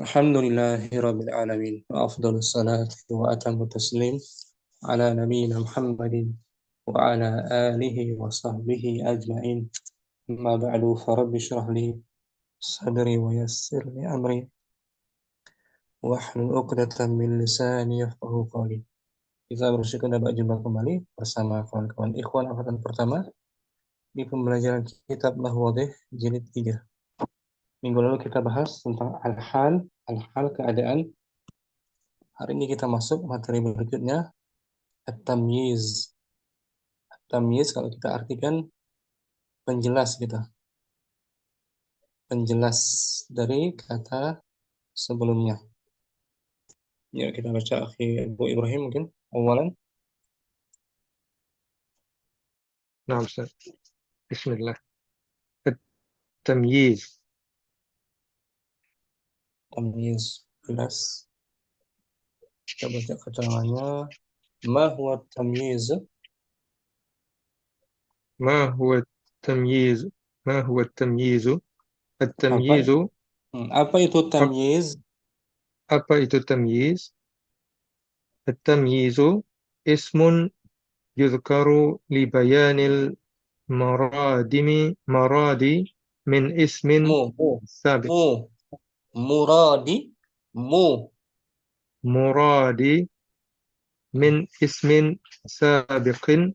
الحمد لله رب العالمين وأفضل الصلاة وأتم التسليم على نبينا محمد وعلى آله وصحبه أجمعين. أما بعد فرب اشرح لي صدري ويسر لي أمري واحلل عقدة من lisani yafqahu qawli. Kita bersyukur dapat jumpa kembali bersama kawan-kawan ikhwan angkatan pertama di pembelajaran kitab Nahwadih jilid 3. Minggu lalu kita bahas tentang al-hal keadaan. Hari ini kita masuk materi berikutnya, at-tamyiz. At-tamyiz kalau kita artikan penjelas kita. Penjelas dari kata sebelumnya. Ya, kita baca akhi Abu Ibrahim mungkin awalan. Nah, Ustaz. Bismillah. Tamyiz. Tamyiz, jelas. Kita baca keterangannya. Ma huwa tamyiz? Ma huwa tamyiz? Ma huwa tamyizu? Apa? At-tamyizu. Apa itu tamyiz? Apa itu tamyiz? At-tamyizu ismun yudhkaru li bayanil maradi min ismin Mu, mu, sabiq. mu, muradi, mu. Muradi min ismin sabiqin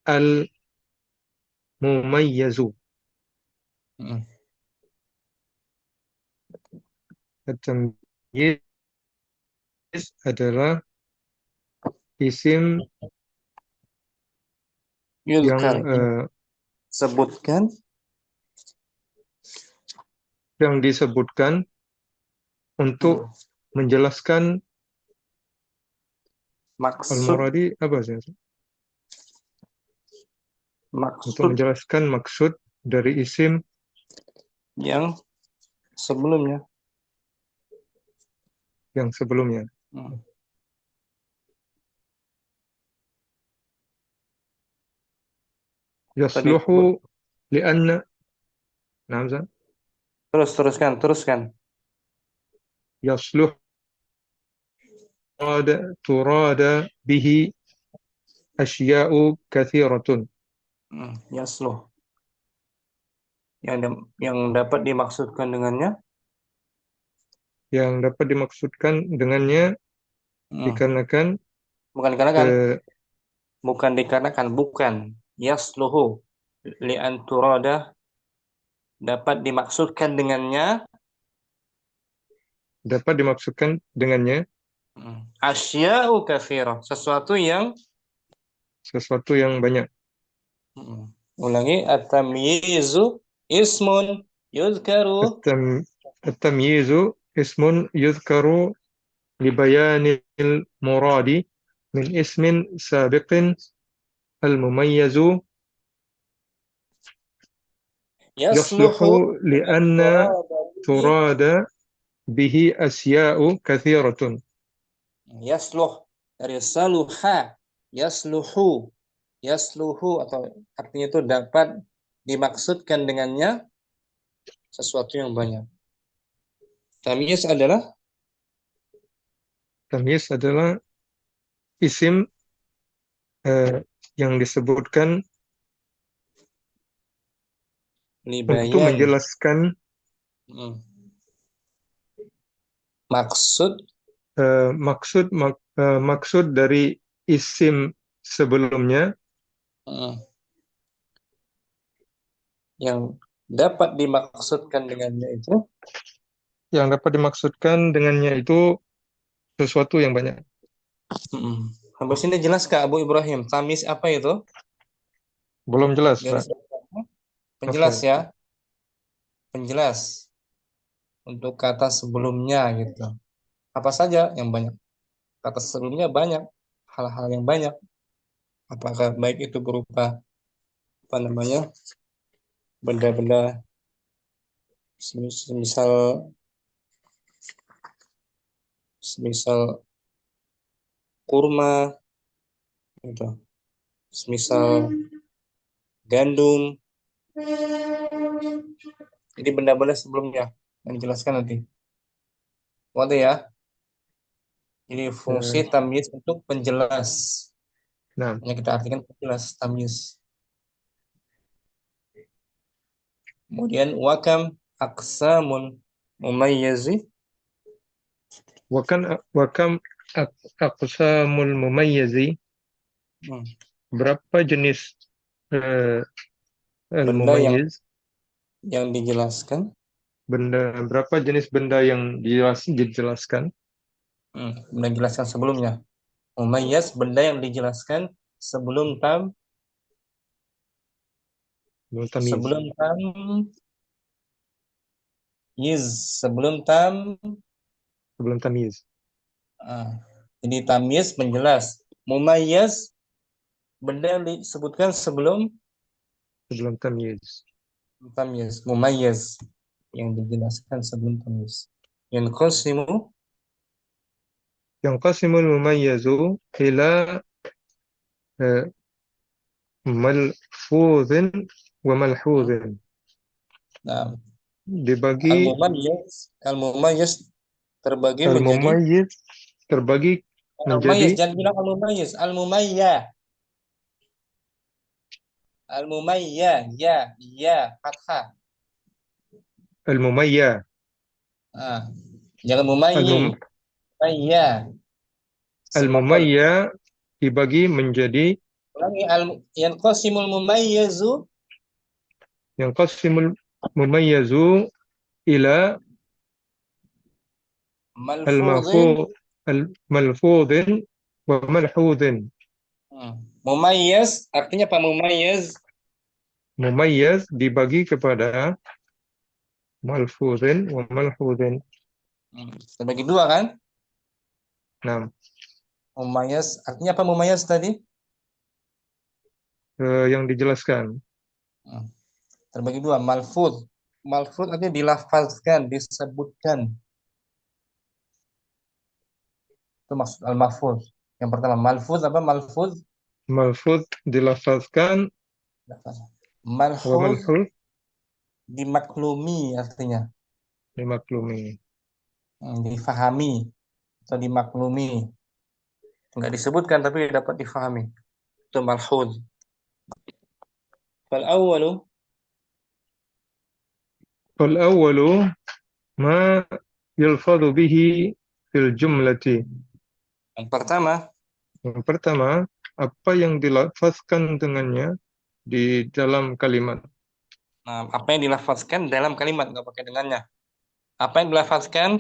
al-mumayyazu. Hmm. At-tamyiz adalah isim yang Yuzkar, sebutkan yang disebutkan untuk menjelaskan maksud al-muradi apa sih? Untuk maksud menjelaskan maksud dari isim yang sebelumnya. yang sebelumnya. Hmm. Tadi Yasluhu li'anna. Nah, Zan. teruskan. Yasluh turada bihi asya'u kathiratun. Yasluh. Yang dapat dimaksudkan dengannya. Yang dapat dimaksudkan dengannya dikarenakan Bukan dikarenakan, bukan. Yasluhu li'an turada dapat dimaksudkan dengannya. dapat dimaksudkan dengannya Asya'u katsirah, sesuatu yang banyak. Ulangi, at-tamyizu ismun yuzkaru At-tamyizu ismun yuzkaru libayanil muradi min ismin sabiqin al-mumayyazu yasluhu li'anna turada bihi asya'u kathiratun. Yasluh dari saluha, yasluhu atau artinya itu dapat dimaksudkan dengannya sesuatu yang banyak. Tamyiz adalah Isim yang disebutkan untuk libayan menjelaskan maksud dari isim sebelumnya yang dapat dimaksudkan dengannya itu sesuatu yang banyak. Sampai sini jelas Kak Abu Ibrahim, tamyiz apa itu? Belum jelas, Garis Pak. penjelas ya. Penjelas untuk kata sebelumnya gitu. Apa saja yang banyak? Kata sebelumnya banyak, hal-hal yang banyak. Apakah baik itu berupa benda-benda semisal kurma gitu. Semisal gandum. Jadi benda-benda sebelumnya yang dijelaskan nanti. Waduh ya. Jadi fungsi Eh, tamyiz untuk penjelas. nah, Yang kita artikan penjelas tamyiz. Kemudian wakam aksamun mumayyizi. wakam aqsamul mumayyizi, Hmm. berapa jenis eh, Benda al-mumayyiz, yang dijelaskan. berapa jenis benda yang dijelaskan Benda dijelaskan sebelumnya. Mumayyiz benda yang dijelaskan sebelum tamyiz, sebelum yiz sebelum sebelum tamyiz, ah. Jadi tamyiz menjelas. Mumayyiz benda yang disebutkan sebelum sebelum tamyiz. tamyiz. Mumayyiz yang dijelaskan sebelum tamyiz. Yang qasimu Yanqasimul mumayyizu ila eh, malfuzin wa malhuzin. nah, Dibagi al-mumayyiz terbagi menjadi al-mumayyiz terbagi menjadi al-mumayyiz, jangan bilang al-mumayyiz, al-mumayyah. Al-mumayyah, ya, fathah. al-mumayya. Ah, jangan Al-mum, mumayyi, mumayyah. Semakan. al-mumayya dibagi menjadi Ulangi yanqasimul mumayyizu yanqasimul mumayyizu ila malfudhin. al-mafu al-malfudhin wa malhudhin. Mumayyiz artinya apa mumayyiz? Mumayyiz dibagi kepada malfudhin wa malhudhin. Terbagi dua kan? Nah, Mumayyiz artinya apa mumayyiz tadi? yang dijelaskan. Hmm, Terbagi dua, malfudz. Malfudz artinya dilafazkan, disebutkan. Itu maksud al-mahfudz. Yang pertama, malfudz apa malfudz? Malfudz dilafazkan Lafaz. wa Malfudz malhudh dimaklumi artinya. dimaklumi. Difahami atau dimaklumi. Enggak disebutkan tapi dapat difahami. Itu malfudz. Fal awwalu Fal awwalu ma yalfadhu bihi fil jumlati. yang pertama, Yang pertama, apa yang dilafazkan dengannya di dalam kalimat. nah, apa yang dilafazkan dalam kalimat nggak pakai dengannya. Apa yang dilafazkan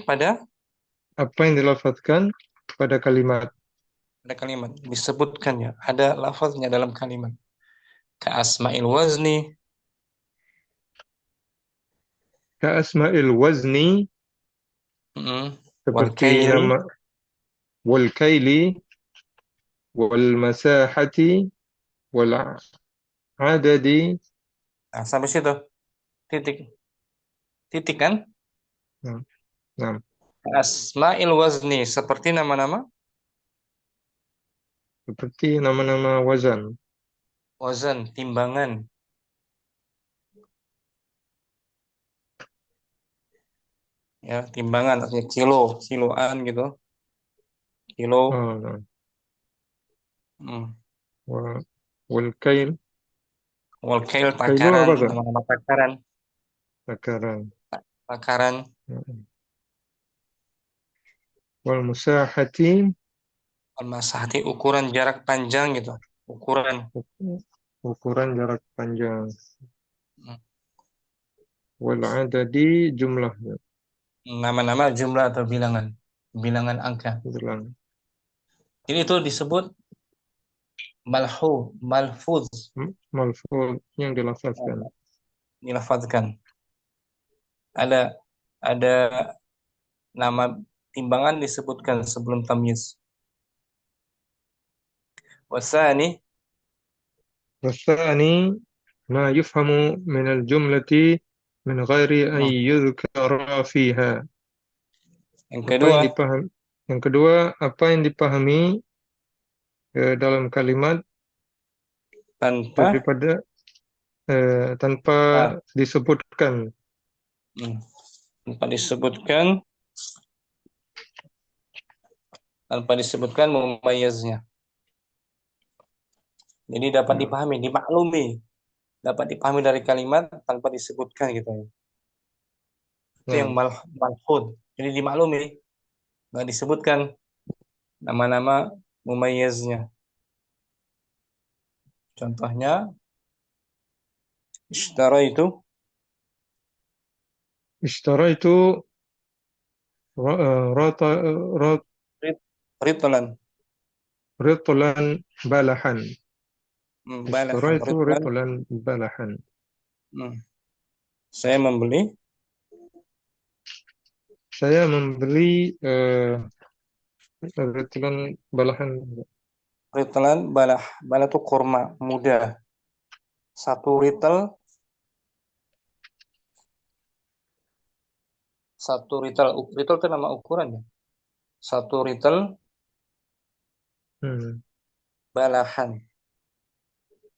Apa yang dilafazkan pada kalimat. pada kalimat disebutkan ya, ada lafaznya dalam kalimat. Ka asma'il wazni, Ka asma'il wazni, mm, wal seperti kaili. nama wal kaili, wal masahati, wal adadi. Nah, sampai situ. Titik. Titik kan? Nah, nah, Ka asma'il wazni seperti nama-nama seperti nama-nama wazan. wazan, timbangan. Ya, timbangan artinya kilo, kiloan gitu. Kilo. Oh, nah. Hmm. Wa- Wal kail, Wal kail kailu takaran, apa kak? nama-nama takaran, Takaran. takaran, Wal musahati, masahati ukuran jarak panjang gitu. Ukuran. ukuran jarak panjang. Hmm. Wal adadi, jumlahnya. Nama-nama jumlah atau bilangan, bilangan angka. Bilang Jadi itu disebut malfuz, malfuz yang dilafazkan. dilafazkan. Ada nama timbangan disebutkan sebelum tamyiz. Wasani, Wasani ma yufhamu min al-jumlati min ghairi an hmm, yudhkara fiha. yang Apa yang kedua dipahami? Yang kedua, apa yang dipahami dalam kalimat tanpa daripada tanpa ah, disebutkan hmm, tanpa disebutkan tanpa disebutkan mumayyiznya. Jadi dapat Nah, dipahami, dimaklumi, dapat dipahami dari kalimat tanpa disebutkan gitu. Itu yang nah, malhud. Jadi dimaklumi, nggak disebutkan nama-nama mumayyiznya. Contohnya, ishtara itu ishtara itu rata, rat, ritolan, ritulan balahan. Ishtara balahan, itu ritolan. ritulan balahan. Hmm. Saya membeli Saya membeli ritulan balahan. ritolan balah. Balah itu kurma muda. Satu ritel, satu ritel. Ritel itu nama ukuran ya. Satu ritel Hmm. balahan.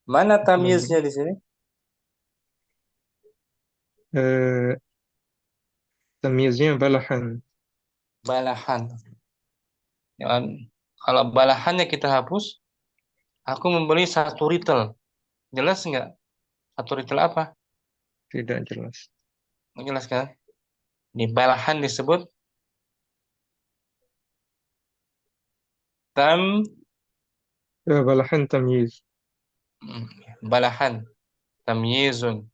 Mana Membeli. tamyiznya di sini? Eh, tamyiznya balahan. Balahan. Ya kan? Kalau balahannya kita hapus, aku membeli satu ritel. Jelas nggak? Satu ritel apa? Tidak jelas. Nggak jelas kan? Di balahan disebut tam, Balahan tamyiz. balahan tamyizun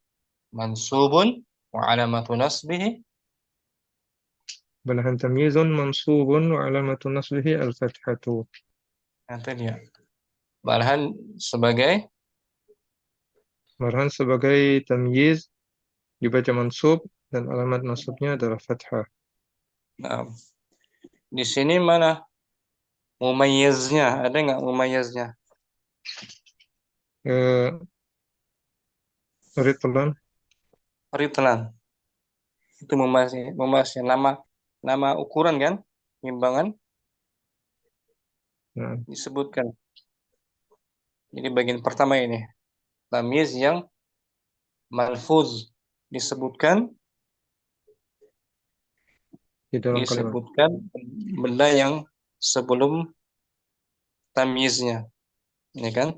mansubun wa alamatu nasbihi. Balahan tamyizun mansubun wa alamatu nasbihi al-fathatu. Nanti dia. Balahan sebagai Balahan sebagai tamyiz dibaca mansub dan alamat nasabnya adalah fathah. nah, di sini mana mumayyiznya? Ada nggak mumayyiznya? Eh, Ritlan. Ritlan. Itu mumayyiznya nama nama ukuran kan? Timbangan Nah, disebutkan. Jadi bagian pertama ini tamyiz yang malfuz disebutkan di dalam kalimat. disebutkan benda yang sebelum tamyiznya, ya kan?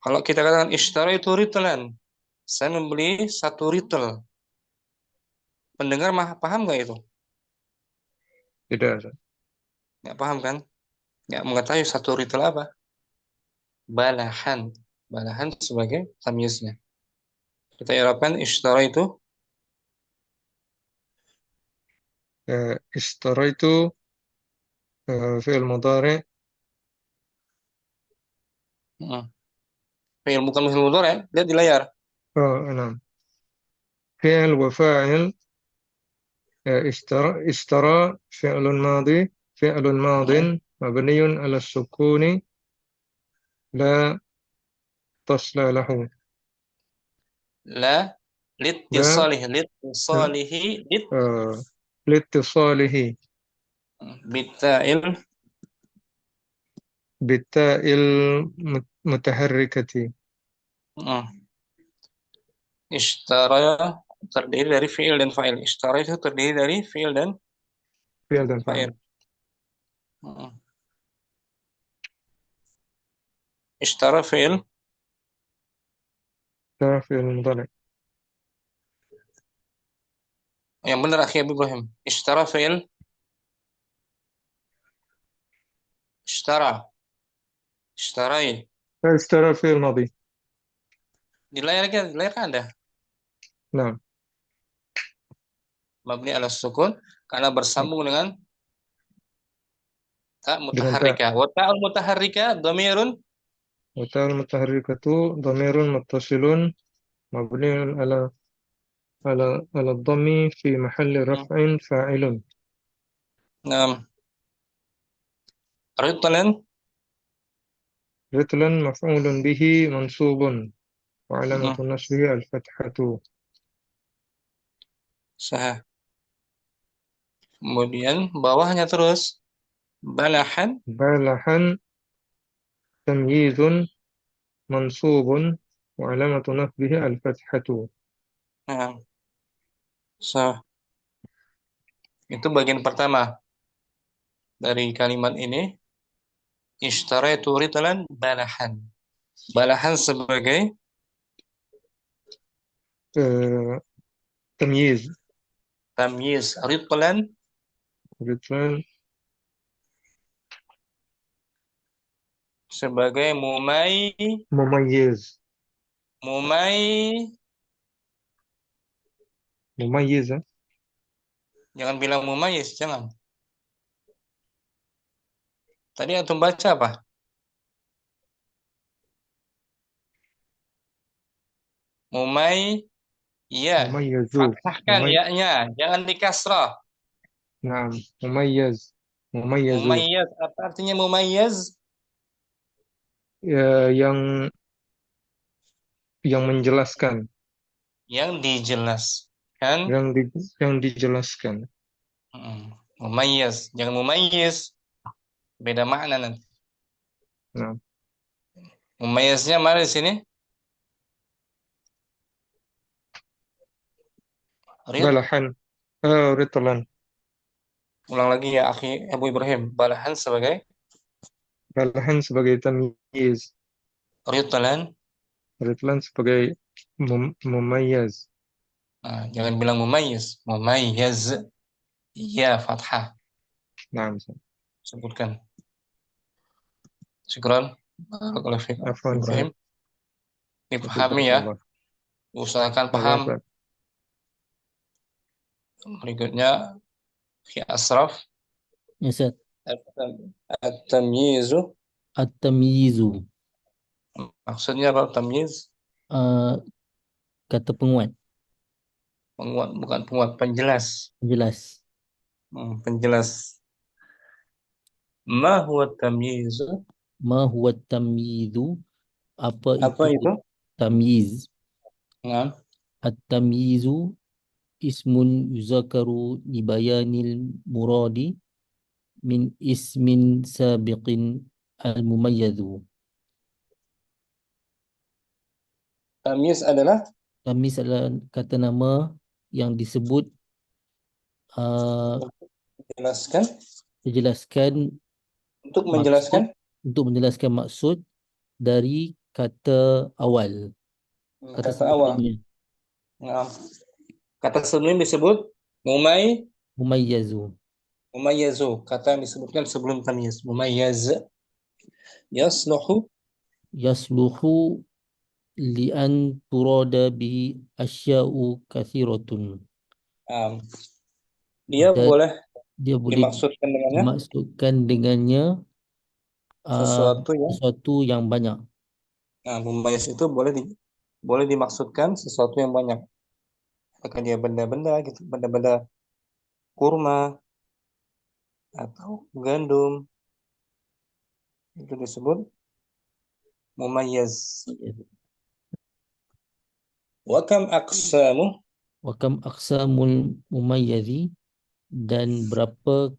Kalau kita katakan ishtara itu ritlan, saya membeli satu ritel. Pendengar paham nggak itu? Tidak ada. Nggak paham kan? Nggak mengetahui satu ritel apa? Balahan. Balahan sebagai tamyiznya. Kita irapkan ishtara itu Ishtara itu fi'il mudhari. hmm, fi'il bukan fi'il mudhari, lihat di layar. نعم. فعل وفاعل. اشترى فعل ماضي. فعل ماض Hmm, مبني على السكون لا تصل له. La لا litisalihi litisalihi lit آه، لاتصاله bita'il بالتاء المتحركة. hmm, ishtara terdiri dari fi'il dan fa'il. Ishtara itu terdiri dari fi'il dan فعل dan fa'il. فاعل. Hmm. Ishtara fi'il ده فعل مضارع. yang benar akhi Abu Ibrahim. Ishtara fi'il ishtara ishtarai. اشترى فعل ماضي. Di layar kan ada نعم. mabni ala sukun karena bersambung dengan ta dengan تاء. mutaharrika. Wa ta'ul mutaharrika dhamirun والتاء المتحركة ضمير متصل مبني على الضم في محل رفع فاعل. nam ritlan رتلا مفعول به منصوب وعلامة hmm, نصبه الفتحة. sah. Kemudian bawahnya terus balahan بلحا تمييز منصوب وعلامة نصبه الفتحة. nah, sah. Itu bagian pertama. dari kalimat ini ishtaraitu ritlan balahan. Balahan sebagai آه، تمييز. tamyiz, ritlan مثلا sebagai مميز. mumai, مميزة. jangan bilang mumayyiz, jangan. Tadi antum baca apa? Mumai, iya. مميز. Fathahkan ممي... ya-nya, jangan dikasrah. نعم مميز. مميز. Mumayyaz, apa artinya mumayyaz? yang menjelaskan, Yang dijelaskan. yang di, yang dijelaskan. Mumayyaz, jangan mumayyiz. Beda makna nanti. Nah, Mumayyaznya mana di sini? Rid, balahan, ritulan. ulang lagi ya, akhi Abu Ibrahim. Balahan sebagai Balahan sebagai tamyiz, ritulan. ritulan sebagai mumayyaz. Nah, jangan bilang mumayyiz. Mumayyaz. Iya, fathah. Nah, Sebutkan. Syukran. Barakallahu fiik, Abu afwan Ibrahim. Ustaz. Dipahami ya. Hafizakallah. Usahakan Allah paham. Ustaz. Berikutnya, Ki Asraf. Ya, Ustaz. At-tamyizu. At-tamyizu. Maksudnya apa tamyiz? Uh, Kata penguat, Penguat, bukan penguat, penjelas. penjelas. Penjelas. Ma huwa tamyizu? Ma huwa tamyizu? Apa Apa itu itu? tamyiz? Nah, At-tamyizu ismun yuzakaru libayanil muradi min ismin sabiqin al-mumayyadhu. tamyiz adalah Tamyiz adalah kata nama yang disebut uh, menjelaskan, menjelaskan untuk maksud, menjelaskan untuk menjelaskan maksud dari kata awal, kata kata awal. sebelumnya, Nah, kata sebelum disebut mumayyazu. mumayyazu. Kata yang disebutkan sebelum tamyiz. Mumayyaz. Yasluhu. Yasluhu li'an turada bihi asya'u kathiratun. Um, dia Dan boleh dia boleh dimaksudkan dengannya dimaksudkan dengannya sesuatu yang sesuatu yang banyak. mumayyiz itu boleh dimaksudkan sesuatu yang banyak. Apakah dia benda-benda gitu, benda-benda kurma atau gandum, itu disebut mumayyaz. Wa kam aqsamu? Wa kam aqsamul mumayyazi, dan berapa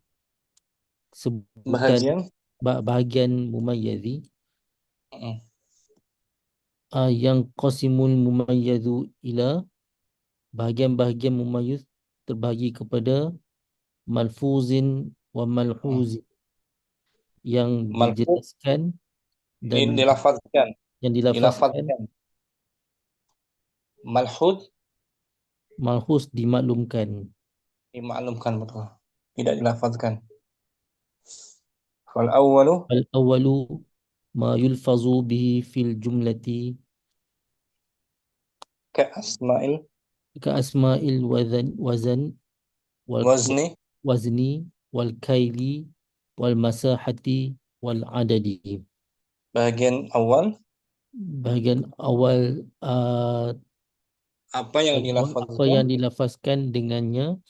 sebutan Bahagian bahagian mumayyazi. mm, Yang qasimul mumayyazu ila, bahagian-bahagian mumayyiz terbahagi kepada malfuzin wa mm. malhuzin, yang Malfuz dijelaskan dan dilafazkan, yang dilafazkan. dilafazkan. Malhud Malhuz dimaklumkan. dimaklumkan, betul. Tidak dilafazkan. Fal awwalu Al-awwalu ma yulfazu bihi fil jumlati ka asma'il ka asma'il wazan wal wazni. wazni wal kaili wal masahati wal adadi. Bagian awal Bahagian awal apa yang apa dilafazkan yang dilafazkan dengannya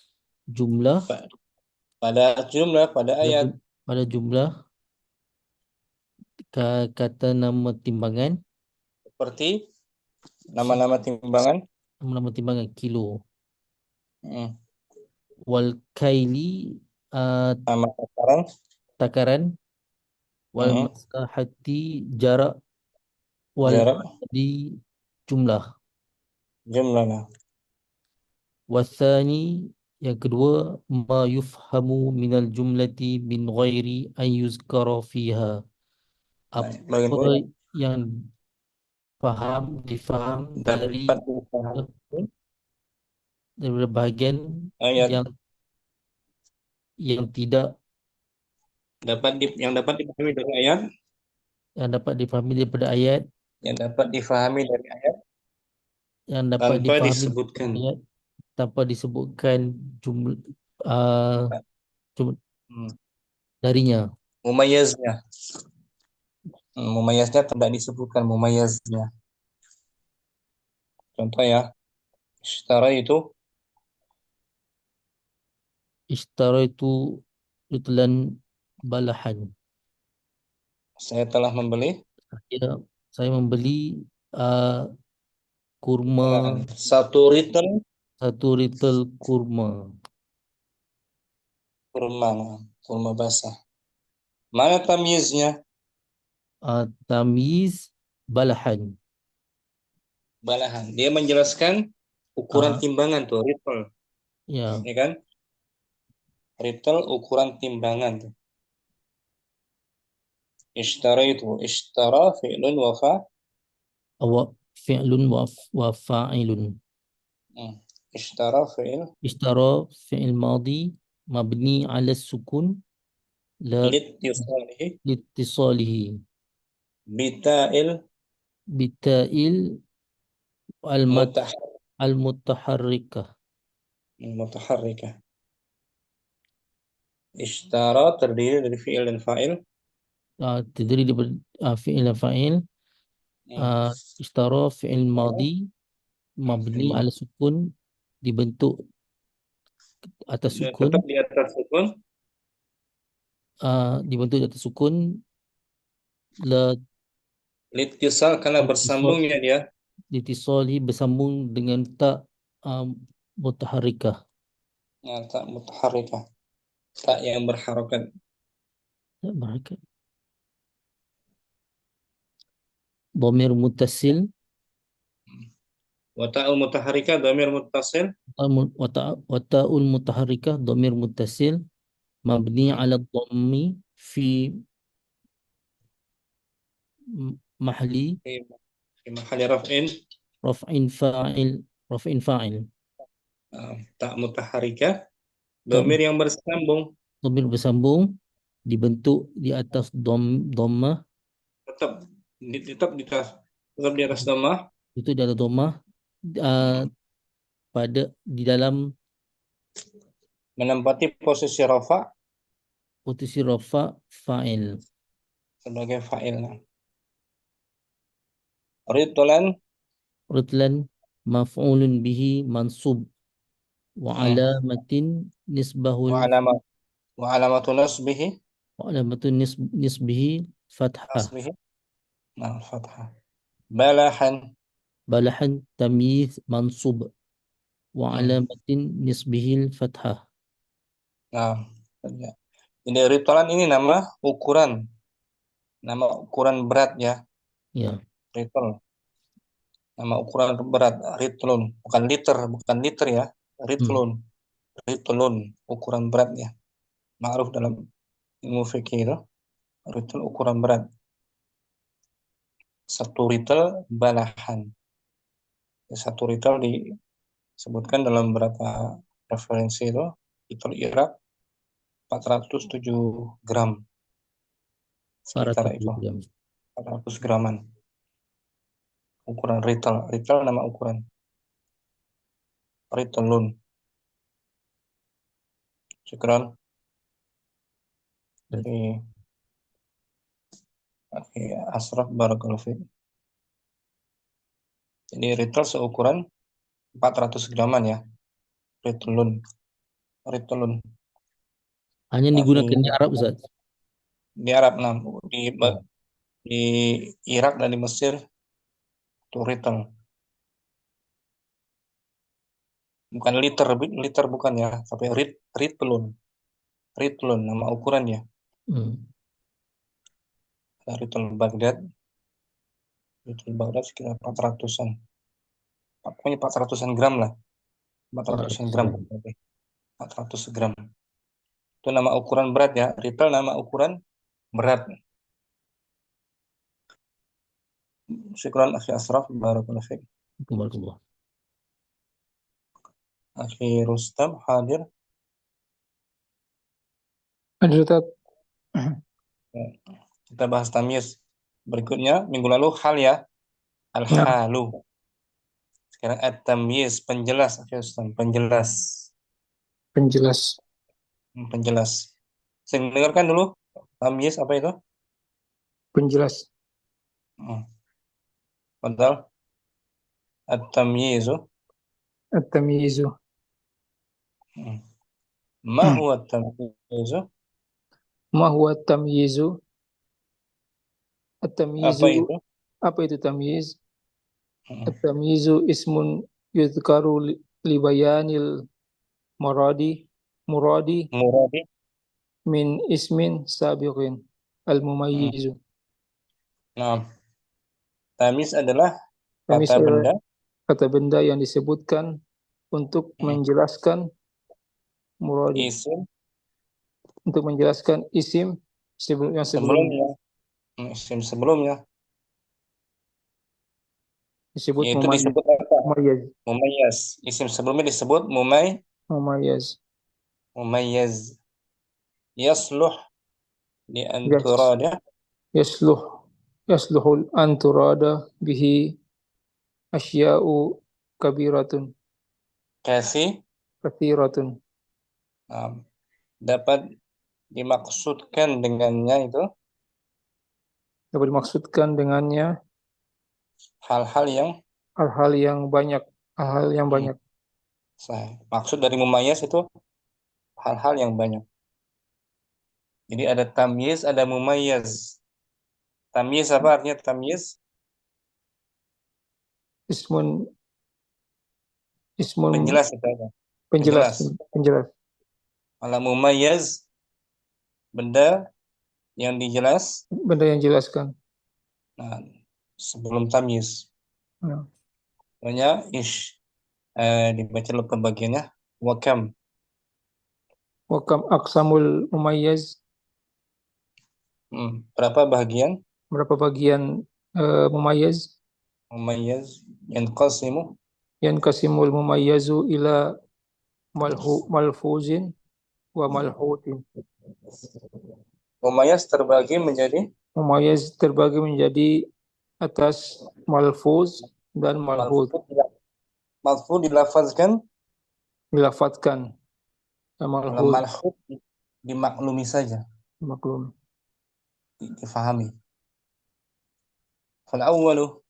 jumlah, pada jumlah, pada ayat, pada jumlah kata nama timbangan, seperti nama-nama timbangan, nama timbangan kilo, mm, wal kaili nama takaran, takaran, wal mm, masahati jarak, wal jarak, adadi jumlah. jumlah. Wasani Yang kedua, ma yufhamu minal jumlati min ghairi an yuzkara fiha. Baik, bagian Apa kedua, yang difaham dapat dari dipahami daripada bahagian ayat yang tidak yang dapat dipahami dari ayat yang dapat difahami daripada ayat yang dapat difahami dari ayat yang dapat tanpa difahami disebutkan ayat tanpa disebutkan jumlah uh, jumlah hmm, darinya. mumayyaznya. Mumayyaznya tidak disebutkan mumayyaznya. Contoh ya, ishtara itu Ishtaraitu rutlan balahan. saya telah membeli Saya membeli uh, kurma, balahan. Satu retail 1 retail kurma. kurma, kurma basah. Mana tamyiznya? Tamyiz balahan. Balahan. Dia menjelaskan ukuran Uh, timbangan tuh, retail, ya, ya kan? Retail ukuran timbangan tuh. Ishtara itu, ishtara fi'lun wafa. awak fi'lun wa fa'ilun. Ishtara fi'il Ishtara fi'il madi mabni ala sukun la litisalihi litisalihi bita'il bita'il al-mat mutah al-mutaharrikah. mutaharrikah. Ishtara terdiri dari fi'il dan fa'il. Terdiri daripada fi'il dan fa'il. Hmm. Ishtara fi'il madi mabni ala sukun dibentuk atas sukun Tetap di atas sukun dibentuk di atas sukun la litisal karena litisal bersambungnya dia litisali bersambung dengan tak mutaharrikah. tak mutaharrikah, tak yang berharokat. Tak berharakat. Dhamir muttasil Wa ta'ul mutaharrikah dhamir muttasil. wa ta'ul mutaharrikah dhamir muttasil mabni ala dhammi fi mahli Fi fi mahalli raf'in. raf'in fa'il raf'in fa'il. Tak mutaharrikah Tak dhamir yang bersambung dhamir bersambung dibentuk di atas dhammah tetap tetap di atas dhammah itu di atas dhammah pada di dalam menempati posisi rafa posisi rafa fa'il. sebagai fa'ilnya. Ritulan Rutlan maf'ulun bihi mansub wa alamatin nisbahul wa alamat wa alamatu nasbihi wa alamatun nisbihi fathah. fathah. Balahan Balahan tamyiz mansub wa hmm. alamatin nisbihil fathah. Nah, jadi ritualan ini nama ukuran berat ya, Ya. ritual nama ukuran berat, ritlun bukan liter ya, ritlun ukuran berat ya, ma'ruf dalam ilmu fikih itu, ritul ukuran berat. Satu ritel balahan. Satu ritel disebutkan dalam beberapa referensi itu, ritel Irak 407 gram. Sekitar itu, 400 graman. Ukuran ritel nama ukuran. Ritelun. Syukran. Oke, Asraf barakallahu fiik. Jadi ritel seukuran 400 graman ya. Ritelun. Hanya digunakan di Arab, Ustaz. Di Arab, di Irak dan di Mesir itu ritel. Bukan liter bukan ya, tapi ritlun nama ukurannya. Ritel Baghdad sekitar 400-an. Pokoknya 400-an gram lah. 400-an gram. 400 gram. Itu nama ukuran berat ya. Retail nama ukuran berat. Syukran akhi Asraf. Barakallahu fiik. Barakallah. Akhi Rustam hadir. Ada Ustaz. Kita bahas tamyiz. Berikutnya minggu lalu hal ya. Nah, Al-halu. Sekarang at-tamyiz, penjelas akhi Rustam, penjelas. penjelas. Penjelas. Saya dengarkan dulu tamyiz apa itu? Penjelas. Padahal at-tamyizu. At-tamyizu. Ma huwa at-tamyizu? Ma huwa at-tamyizu? Apa At-tamyizu, itu? apa itu tamyiz? At-tamyizu ismun yudhkaru li bayanil muradi Muradi. min ismin sabiqin al-mumayyizu. Nah, tamyiz adalah Tamyiz kata adalah benda kata benda yang disebutkan untuk menjelaskan muradi, isim untuk menjelaskan isim yang sebelumnya. sebelumnya. Isim sebelumnya. Disebut Yaitu disebut apa? mumayyaz. Mumayyaz. Isim sebelumnya disebut Mumayyaz. mumayyaz. Yasluh li an Yes. turada Yasluhul anturada bihi asya'u kabiratun kathiratun. Dapat dimaksudkan dengannya itu Dapat dimaksudkan dengannya hal-hal yang hal-hal yang banyak, hal-hal yang banyak. Maksud dari mumayyaz itu hal-hal yang banyak. Jadi ada tamyiz, ada mumayyaz. Tamyiz apa artinya tamyiz? Ismun Penjelas itu apa? penjelas. Kalau mumayyaz benda yang dijelas, Benda yang jelaskan. nah, sebelum tamyiz. Nah. Makanya dibaca dulu pembagiannya wakam. Wakam aqsamul mumayyaz. Berapa bagian? Berapa bagian mumayyaz? Mumayyaz yanqasimul mumayyazu ila malfuzin wa malhutin. Mumayyaz terbagi menjadi atas malfuz dan malhud. Malfuz dilafazkan, dan malhud dimaklumi saja, maklum, difahami. Fal awwalu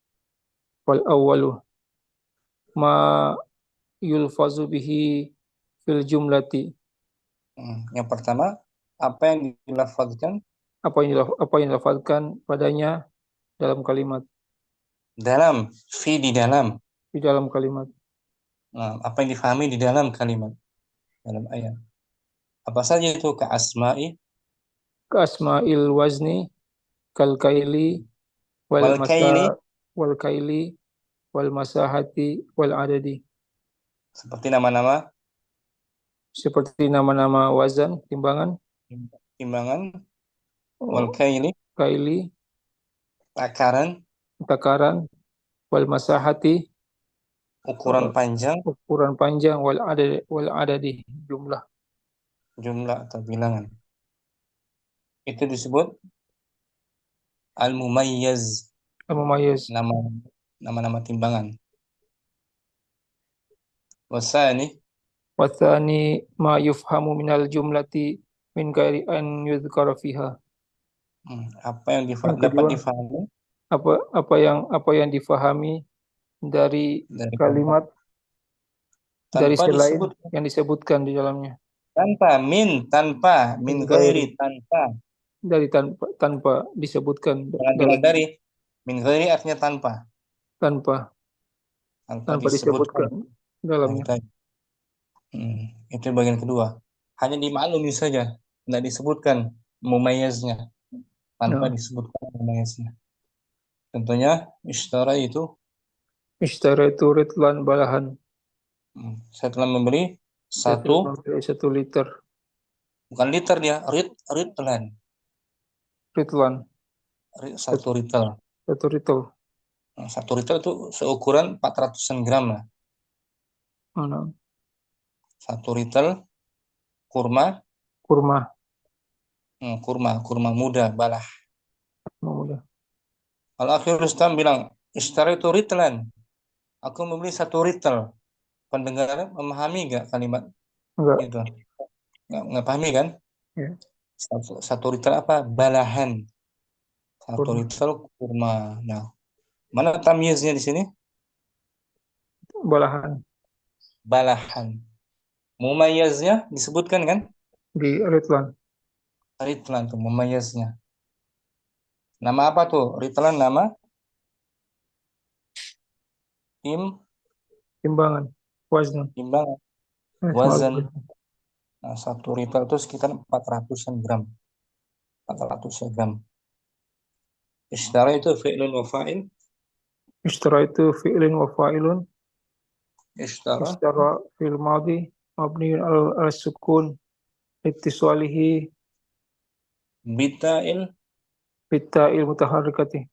ma yulfazu bihi fil jumlati. Yang pertama, apa yang dilafazkan? Apa yang dilafazkan padanya dalam kalimat. Di dalam kalimat. Apa yang difahami di dalam kalimat, dalam ayat. Apa saja itu? Ka asma'il wazni, kal kaili, wal kaili, wal masahati, wal adadi. Seperti nama-nama wazan, timbangan, wal kaili, takaran, wal masahati, ukuran panjang, wal adadi, jumlah atau bilangan. Itu disebut al-mumayyaz. Nama-nama timbangan. Wasani ma yufhamu minal jumlati min ghairi an yudhkara fiha. Apa yang dapat difahami? Apa yang difahami dari kalimat dari selain yang disebutkan di dalamnya. Tanpa min ghairi, tanpa disebutkan. Dari min ghairi artinya tanpa disebutkan dalamnya. Itu bagian kedua. Hanya dimaklumi saja, tidak disebutkan mumayyaznya, tanpa disebutkan mumayyaznya. Contohnya ishtara itu ridlan balahan. Saya telah membeli Satu, satu liter. bukan liter dia, ritlan. Ritlan. Satu ritel. Satu ritel. Nah, satu ritel itu seukuran 400-an gram lah. Mana? Satu ritel kurma, Kurma. kurma muda, balah. Mudah. Kalau akhir Rustam bilang, ishtara itu ritlan. Aku membeli satu ritel. Pendengar memahami nggak kalimat Enggak. itu? Nggak pahami kan? Ya. Satu ritel apa? Balahan. Satu Kurma. ritel kurma. Nah, mana tamyiznya di sini? Balahan. Balahan. Mumayyaznya disebutkan kan? Di Ritlan. Ritlan tuh mumayyaznya. Nama apa tuh? Ritlan nama Timbangan. Wazn. timbangan. Wazan. Nah, satu ritel itu sekitar 400-an gram. 400 gram. Ishtara itu fi'lun wa fa'il. Ishtara itu fi'lin wa fa'ilun. Ishtara Ishtara fil madi mabniun al-sukun ittisalihi bita'il bitta'il mutaharrikati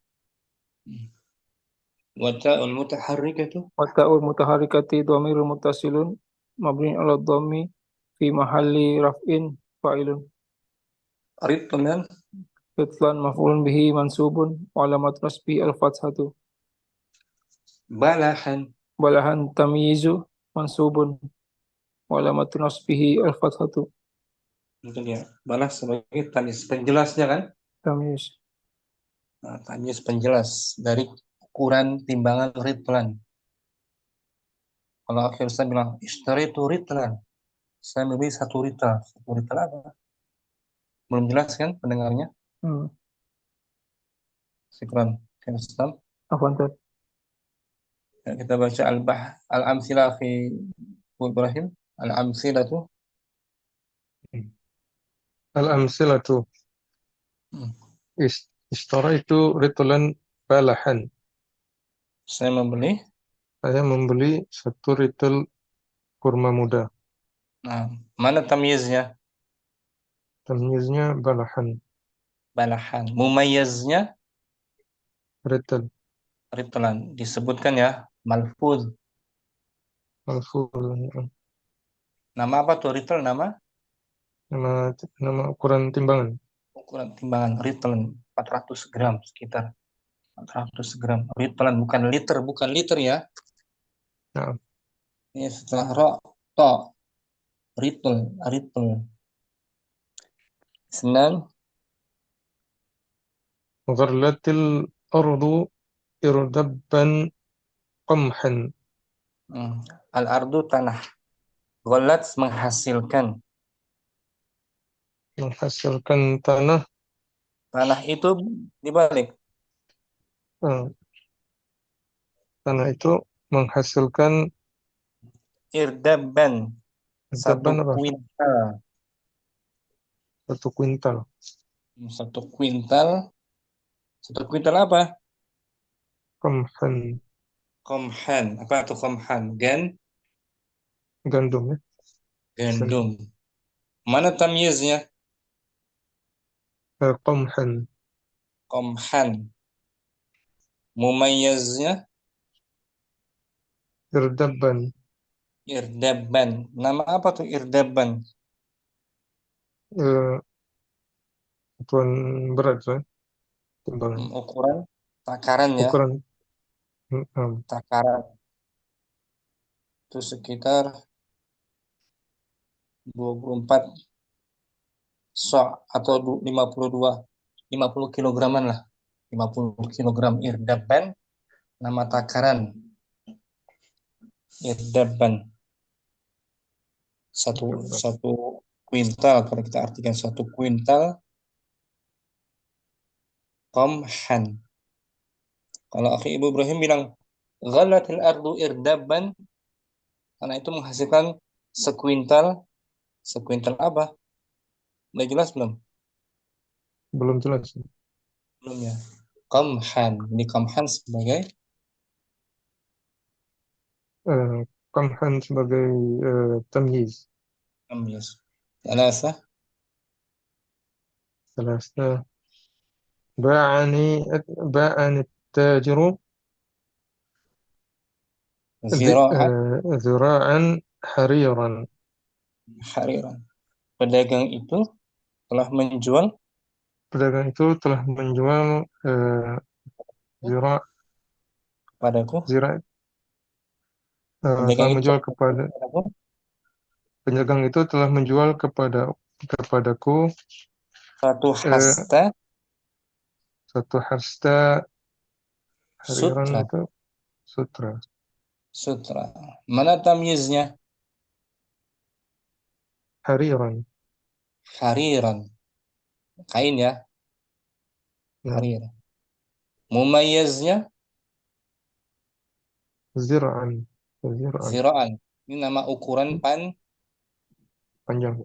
wa ta'ul mutaharrikatu wa ta'ul mutaharrikati dhamirul muttasilun mabniun ala dhammi fi mahalli raf'in fa'ilun. ritlan Ritlan maf'ulun bihi mansubun wa alamat nasbi al-fathatu. balahan. Balahan tamyizu mansubun wa alamat nasbihi al-fathatu. Itu dia. Balah sebagai tamyiz penjelasnya kan? Tamyiz. Nah, tamyiz penjelas dari ukuran timbangan ritlan. Kalau akhir saya bilang ishtara itu ritlan. Saya membeli satu ritel. Satu ritel apa? Belum jelas kan pendengarnya? Syukran. Ustaz. Afwan. Ya, kita baca al-amsilah fi Ibrahim. Al-amsilah itu Al-amsilatu. Ishtara itu ritlan balahan. saya membeli. Saya membeli satu ritel kurma muda. Nah, mana tamyiznya? Tamyiznya balahan. Balahan. Mumayyaznya Ritel. ritlan. Disebutkan ya malfuz. Malfuz. Nama apa tuh ritel? Nama ukuran timbangan. Ukuran timbangan ritlan 400 gram sekitar 400 gram. Ritlan bukan liter ya. Nah. Ini setelah ro to ritel. Senang. Gharlatil ardu irdabban qamhan. Al-ardu tanah. Ghalat menghasilkan. Menghasilkan tanah. Tanah itu dibalik. Tanah itu menghasilkan Irdabban. Satu apa? kuintal. Satu kuintal. Satu kuintal apa? Qamhan. Apa itu qamhan? Gandum ya. Gandum. Mana tamyiznya? Qamhan. Mumayyaznya? Irdabban. Nama apa tuh irdabban? Ukuran berat ya. Timbangan. Ukuran takaran ya. Takaran. Itu sekitar 24 so atau 50 kilograman lah. 50 kilogram irdabban. Nama takaran. Irdabban. Satu kuintal, kalau kita artikan satu kuintal qamhan. Kalau akhi Ibu Ibrahim bilang ghalatil ardu irdabban, karena itu menghasilkan sekuintal apa? Udah jelas belum? Belum jelas. Belum ya. Qamhan. Ini qamhan sebagai Qamhan sebagai tamyiz. tamyiz. ثلاثة. ثلاثة. باعني باعني التاجر ذراعا. ذراعا حريرا. Hariran. Pedagang itu telah menjual Pedagang itu telah menjual zira padaku. zira Pedagang telah itu menjual telah kepada menjual padaku pedagang itu telah menjual kepadaku satu eh, hasta satu hasta hariran sutra. itu sutra. Sutra. Mana tamyiznya? Hariran. Hariran. Kain ya, Ya. harir. Mumayyaznya Zira'an. Zira'an. ziraan. Ini nama ukuran Panjang.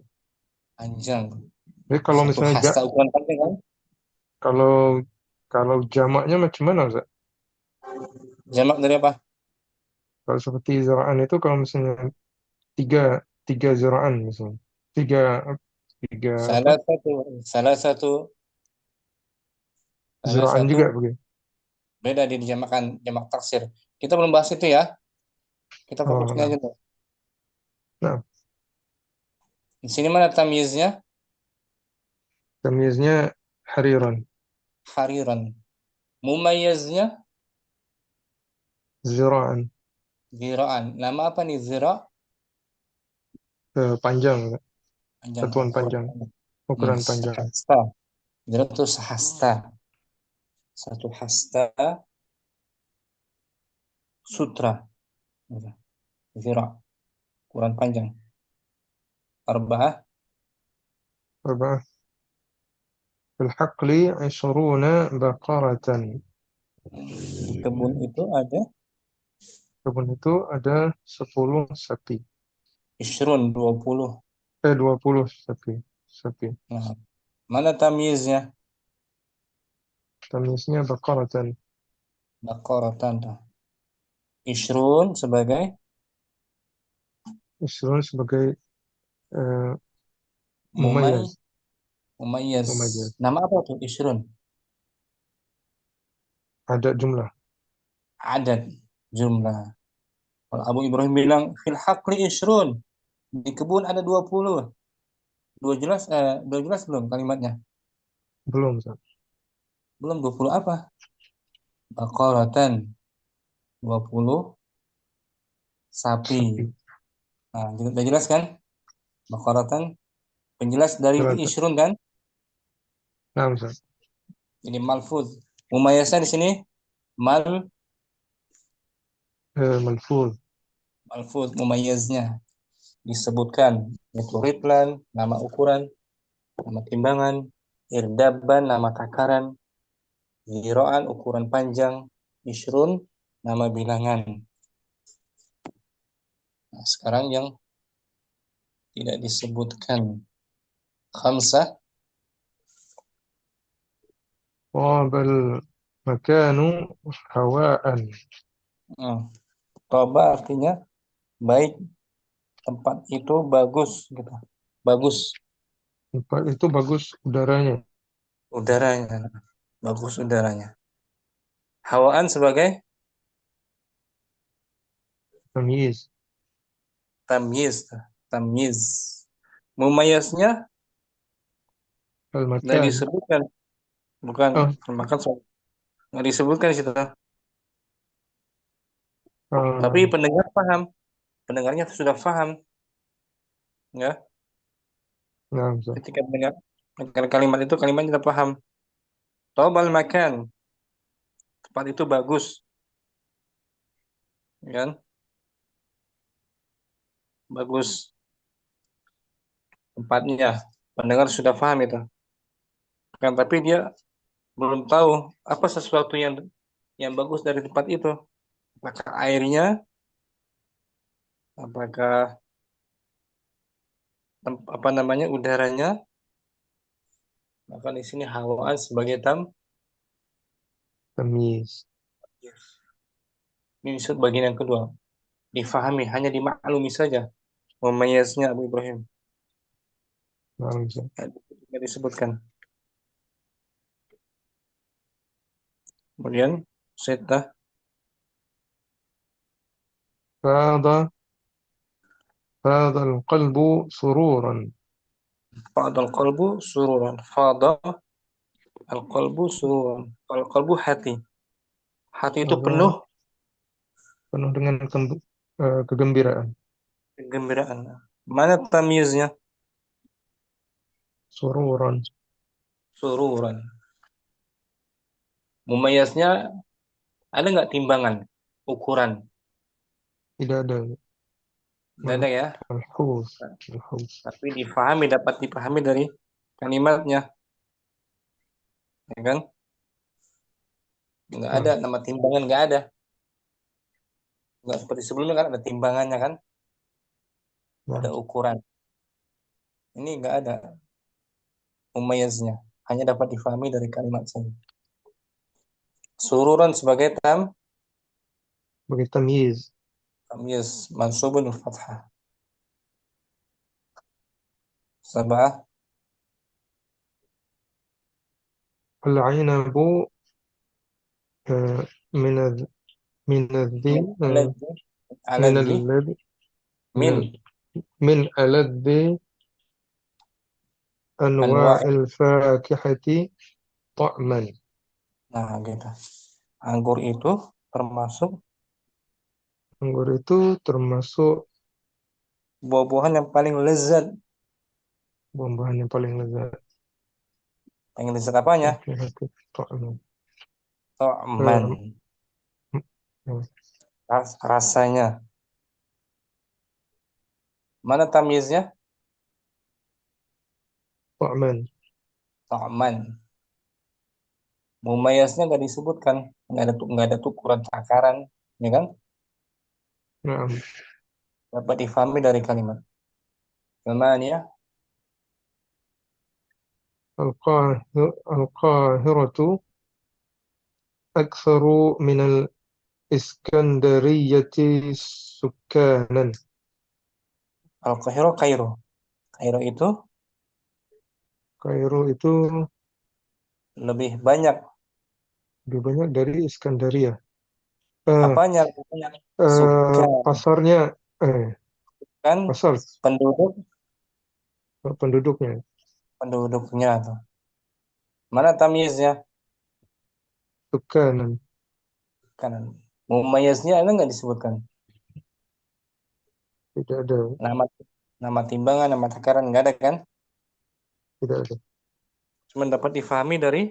panjang. Jadi kalau Satu misalnya hasta ukuran panjang kan? kalau kalau jamaknya macam mana, Ustaz? Jamak dari apa? Kalau seperti zira'an itu kalau misalnya tiga tiga zira'an misalnya. Tiga tiga apa? Salah satu, salah satu, salah Zira'an satu juga begitu. beda di dijamakan jamak taksir. Kita belum bahas itu ya. Kita Oh, fokusnya nah. aja tuh. Nah, Di sini mana tamyiznya? tamyiznya hariran. Hariran. Mumayyaznya Zira'an. ziraan. Nama apa nih zira? Panjang, Panjang satuan ukuran panjang, panjang. ukuran panjang. Sahasta. Zira itu sahasta. Satu hasta sutra. Zira. Ukuran panjang. Arba'ah. أربعة. في الحقل 20 بقرة. Di kebun itu ada Kebun itu ada 10 sapi. isrun 20. 20 sapi. Sapi. Nah, mana tamyiznya? Tamyiznya baqaratan. Baqaratan. Isrun sebagai 20 sebagai eh, mumay mumayyaz. mumayyaz. Mumayyaz. Nama apa tuh isrun? Ada jumlah. Adad jumlah. Kalau Abu Ibrahim bilang fil haqli isrun. Di kebun ada 20. Dua jelas belum kalimatnya? Belum, Ustaz. Belum 20 apa? Baqaratan 20 sapi. Sapi. Nah, udah jelas kan? Baqaratan penjelas dari Jelas, Ustaz. isrun kan? Nah, Ustaz. Ini malfuz. Mumayyaznya di sini Malfuz. malfuz mumayyaznya disebutkan yaitu ritlan nama ukuran, nama timbangan, irdaban nama takaran, ziraan ukuran panjang, isrun nama bilangan. Nah, sekarang yang tidak disebutkan khamsah Qabal makanu hawaan. toba artinya baik, tempat itu bagus gitu. Bagus Tempat itu bagus udaranya. udaranya, bagus udaranya. Hawaan sebagai Tamyiz. tamyiz, tamyiz. Mumayyaznya nggak Al-makan. disebutkan, bukan Oh, makan nggak disebutkan di situ. Tapi ah, pendengar paham, pendengarnya sudah paham, ya. nah, Ustaz. Ketika mendengar kalimat itu, kalimatnya sudah paham. Tobal makan, tempat itu bagus, kan? Bagus tempatnya. Pendengar sudah paham itu, kan? Tapi dia belum tahu apa sesuatu yang bagus dari tempat itu. Apakah airnya, apakah apa namanya udaranya? Maka di sini hawaan sebagai Tamyiz. ini disebut bagian yang kedua. Difahami, hanya dimaklumi saja. Memayaznya Abu Ibrahim. Nah, bisa. Nggak disebutkan. Kemudian setah فاض فاض القلب سرورا. fadal qalbu sururan. Fada al qalbu sururan. Al qalbu hati. Hati itu penuh Apa penuh dengan kegembiraan. kegembiraan. Mana tamyiznya? Sururan. Sururan. Mumayyaznya ada nggak timbangan, ukuran? Tidak ada. Nggak ada ya. Malhus. Malhus. Tapi dapat dipahami dari kalimatnya, ya kan? Nggak ada Nah, nama timbangan, nggak ada. Nggak seperti sebelumnya kan ada timbangannya kan, nah, ada ukuran. Ini nggak ada mumayyaznya, hanya dapat difahami dari kalimat saja. Sururan sebagai bagi tamyiz. tamyiz mansubun fathah. Sabah العنب من من الذي min aladzi من aladzi الذي من min من ألذ أنواع anwa'. الفاكهة طعما. Nah, gitu. Anggur itu termasuk Anggur itu termasuk buah-buahan yang paling lezat. buah-buahan yang paling lezat. Paling lezat apanya? Fakihatu ta'man. Ta'man. Eh, Rasanya. Mana tamyiznya? ta'man. Ta'man. Mumayyaznya nggak disebutkan. Nggak ada ukuran takaran, ya kan? Naam. Dapat difahami dari kalimat. Thamaniyah القاهرة أكثر من الإسكندرية سكانا. Al-Qahira Kairo. Kairo itu Kairo itu lebih banyak. lebih banyak dari Iskandaria. Eh, Apanya? Lebih banyak? eh, Suka pasarnya, kan pasar penduduk penduduknya penduduknya tuh. Mana tamyiznya? sukanan. Kanan. Mumayyaznya ada nggak disebutkan? Tidak ada, Nama nama timbangan, nama takaran nggak ada kan? tidak ada. Cuma dapat difahami dari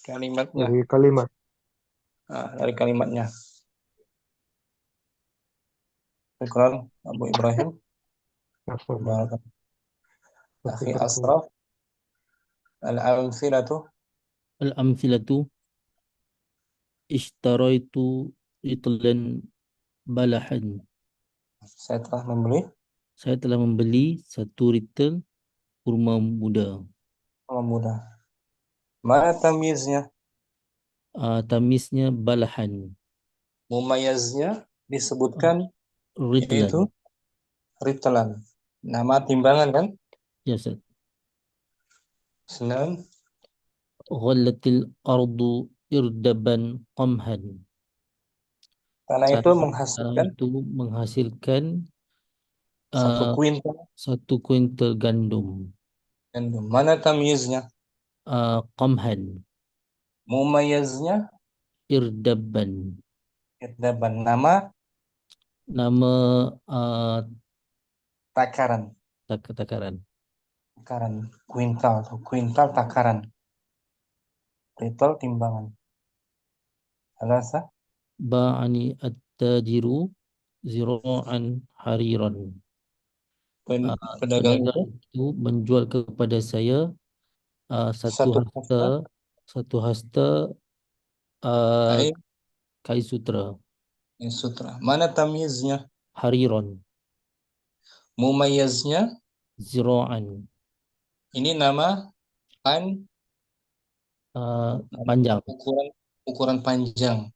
kalimatnya. Dari kalimat. Nah, dari kalimatnya. Syukran Abu Ibrahim. Afwan. Barakallahu. Akhi Barakallahu. Asraf. Al-amthilatu. Al-amthilatu ishtaraitu itlan balahan. Saya telah membeli Saya telah membeli satu retail kurma muda. sama mudah. Mana tamyiznya? Tamisnya balahan. Mumayyaznya Uh, disebutkan yaitu Ritlan. ritlan. Nama timbangan kan? Ya, Ustaz. Senang. Ghallatil ardu irdaban qamhan. Tanah itu Tanah menghasilkan itu menghasilkan satu uh, kuintal 1 kuintal gandum. gandum. Mana tamyiznya? Qamhan. Mumayyaznya Irdaban. irdaban. Nama Nama takaran. takaran. Takaran. Kuintal atau kuintal takaran. Ritol timbangan. Alasa Ba'ani at-tajiru zira'an hariran. pedagang Pedagang itu itu menjual kepada saya satu satu hasta hasta satu hasta uh, air kain sutra sutra. Mana tamyiznya? hariran Mumayyaznya zira'an ini nama kan panjang. ukuran ukuran panjang.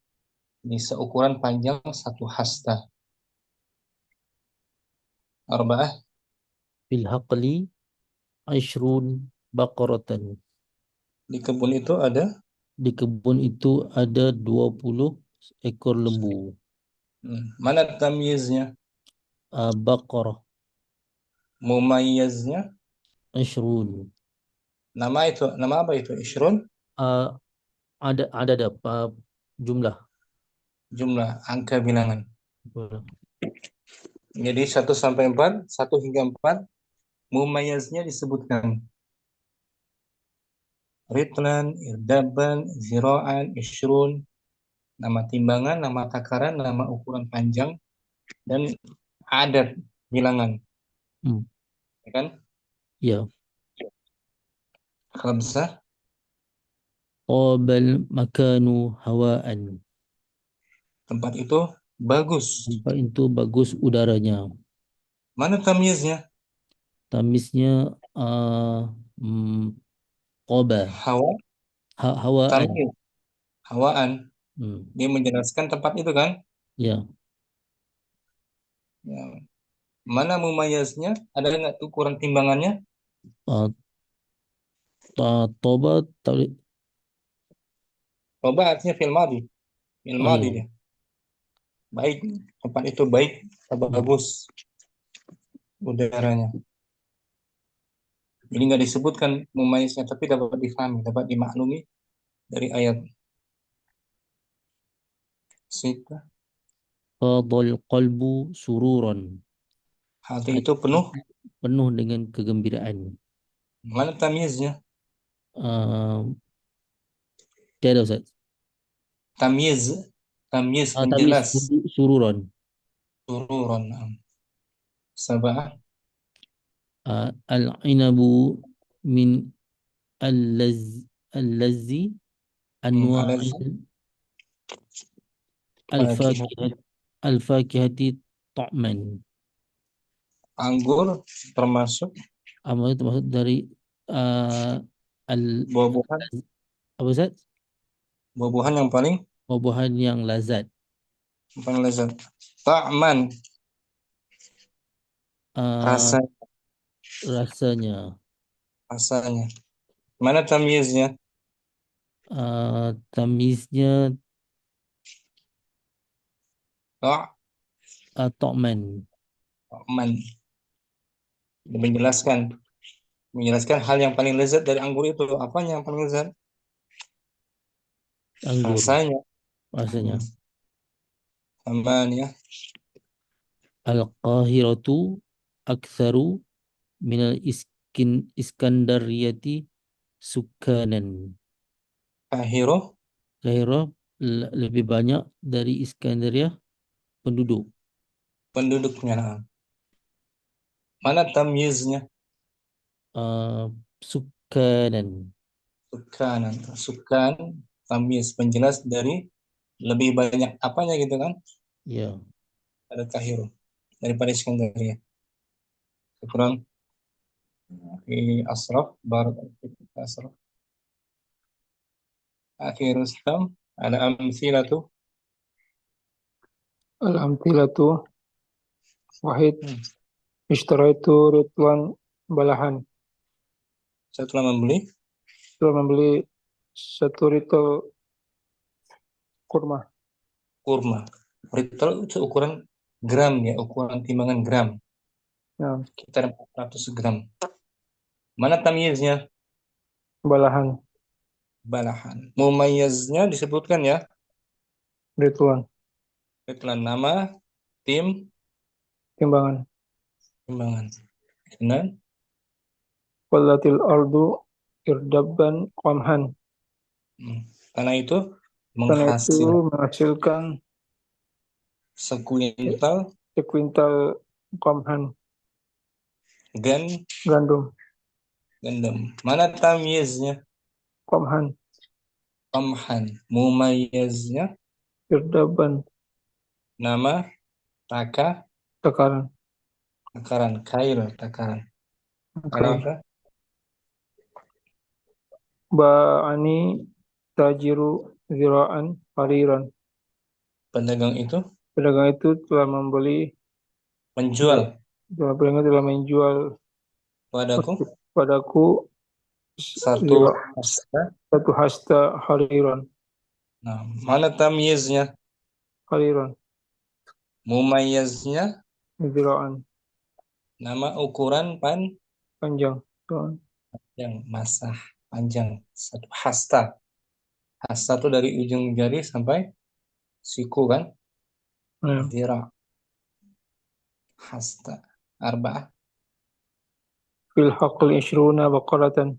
Ini seukuran panjang satu hasta. Arba'ah fil haqli 'ashrun baqaratan. Di kebun itu ada Di kebun itu ada 20 ekor lembu. Mana tamyiznya? Baqarah Mumayyaznya? 'ashrun. Nama apa itu? Ishrun? Uh, ada apa jumlah. Jumlah angka bilangan. Jadi 1 sampai 4, 1 hingga 4, mumayyaznya disebutkan. Ritlan, irdaban, zira'an, ishrun, nama timbangan, nama takaran, nama ukuran panjang, dan adat bilangan. Ya kan? Ya. Khamsah, Qabal makanu hawaan. tempat itu bagus. Tempat itu bagus udaranya. Mana tamyiznya? Tamisnya qaba. Hawa, Hawaan. tamyiz, hawaan. Hmm. Dia menjelaskan tempat itu kan? Ya. Ya. Mana mumayyaznya? Ada nggak ukuran timbangannya? Toba Coba artinya fil madhi. Fil madhi iya. dia. Baik, tempat itu baik, bagus udaranya. Jadi nggak disebutkan mumayyiznya, tapi dapat difahami, dapat dimaklumi dari ayat. Sita. Fadal qalbu sururan. Hati itu penuh. Penuh dengan kegembiraan. Mana tamyiznya? Tiada Ustaz. Tamyiz Tamiz penjelas. sururan. Sururon. Sabah. Al-inabu min al-lazzi anwa'il al-fakihati ta'man. Anggur termasuk Itu termasuk dari buah-buahan. apa Ustaz? Buah-buahan yang paling Buah-buahan yang lazat. lezat. Ta'man, rasanya. Mana tamyiznya? Tamiznya ta'man. Ta'man. Menjelaskan hal yang paling lezat dari anggur itu. Apanya yang paling lezat? Anggur. Rasanya. Tambahan ya. Al-Qahiratu aktsaru minal Iskandariyati sukanan. Kahiro Kahirah lebih banyak dari Iskandaria penduduknya. Mana tamyiznya? Sukanan. Sukan tamyiz penjelas dari lebih banyak apanya gitu kan? Ya. Ada Kahiro daripada Iskandaria. Kurang Asraf, Barat Asraf. Akhir Rustam, ada amsilatu. Al-amthilatu wahid. Ishtaraitu ritwan balahan. Saya telah membeli satu ritel kurma. Ritel itu ukuran gram ya, ukuran timbangan gram. Ya. Sekitar 400 gram. Mana tamyiznya? Balahan. Mumayyaznya disebutkan ya. Ritwan. Nama, Timbangan. Dan Wallatil ardu irdabban qamhan. Tanah itu menghasilkan sekuintal qamhan. Gandum. Mana tamyiznya? Qamhan. Mumayyaznya Irdabban. Nama, takaran. Takaran. Kenapa? Ba'ani tajiru zira'an hariran. Pedagang itu telah menjual Padaku Padaku satu zira, hasta. satu hasta hariran. Nah, mana tamyiznya? Hariran. Mumayyaznya Ziraan. nama ukuran Panjang. Ziraan. yang masa panjang. Satu hasta. Hasta itu dari ujung jari sampai siku kan? Ya. Zira. Hasta. Arba'ah. Fil haqli ishruna baqaratan.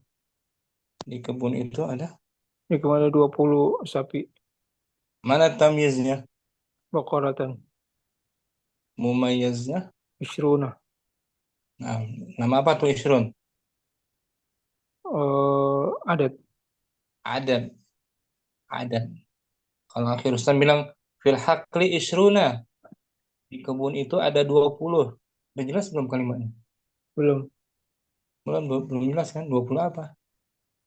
Di kebun itu ada. Ini kemana 20 sapi. Mana tamyiznya? Baqaratan. Mumayyaznya. Ishruna. Nah, nama apa tuh Isrun? Adat. Adan. Adan. Kalau akhir Ustaz bilang fil haqli isruna. Di kebun itu ada 20. Udah jelas belum kalimatnya? Belum. Belum jelas kan? 20 apa?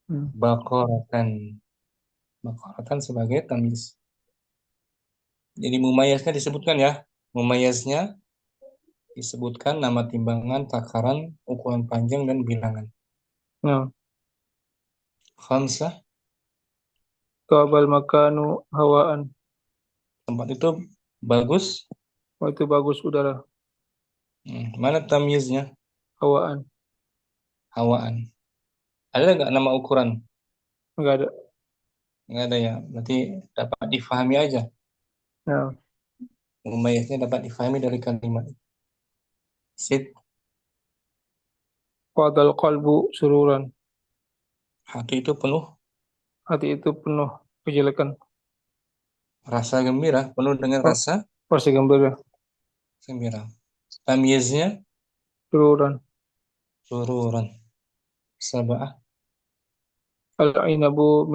Hmm. Baqaratan. Baqaratan sebagai tamyiz. Jadi mumayyaznya disebutkan ya. Mumayyaznya disebutkan nama timbangan, takaran, ukuran panjang dan bilangan. Nah, Khamsah, kabal makanu hawaan. tempat itu bagus. Oh, itu bagus udara. Mana tamyiznya? Hawaan. Hawaan. Ada nggak nama ukuran? Enggak ada. Nggak ada ya. Berarti dapat difahami aja. Nah, Mumayyaznya dapat difahami dari kalimat. Sit, qadal qalbu sururan. hati itu penuh Hati itu penuh kejelekan. rasa gembira, penuh dengan Oh, rasa pasti gembira. gembira. Tamyiznya Sururan. sururan. Sabah, Al-ainabu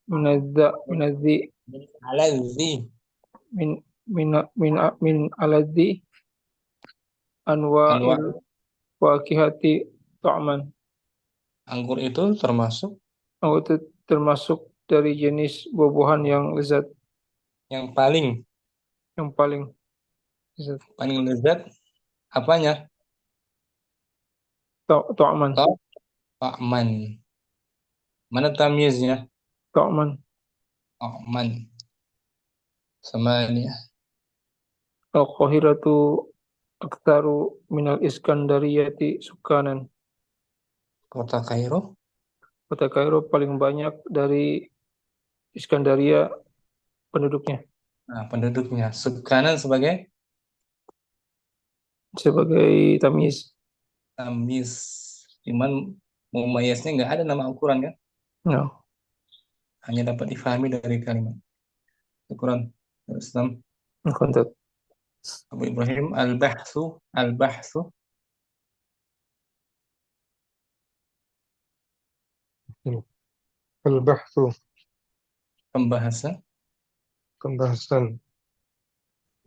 minazzi aladzi. min min min min aladzi Anwa anwa'il wakihati ta'man. anggur itu termasuk Oh, itu termasuk dari jenis buah-buahan yang lezat, yang paling yang paling lezat. paling lezat apanya? Ta'man. Ta'man. Mana tamyiznya? Ta'man. Ta'man. Samaniyah. Al-Qahiratu aktaru minal Iskandariyati sukanan. Kota Kairo. Kota Kairo paling banyak dari Iskandaria penduduknya. Nah, penduduknya. Sukanan sebagai Sebagai tamyiz. tamyiz. Cuman mumayyaznya nggak ada nama ukuran kan? Ya, Hanya dapat difahami dari kalimat. Ukuran Islam. kontak. Abu Ibrahim al-bahthu Al-bahthu, pembahasan. pembahasan.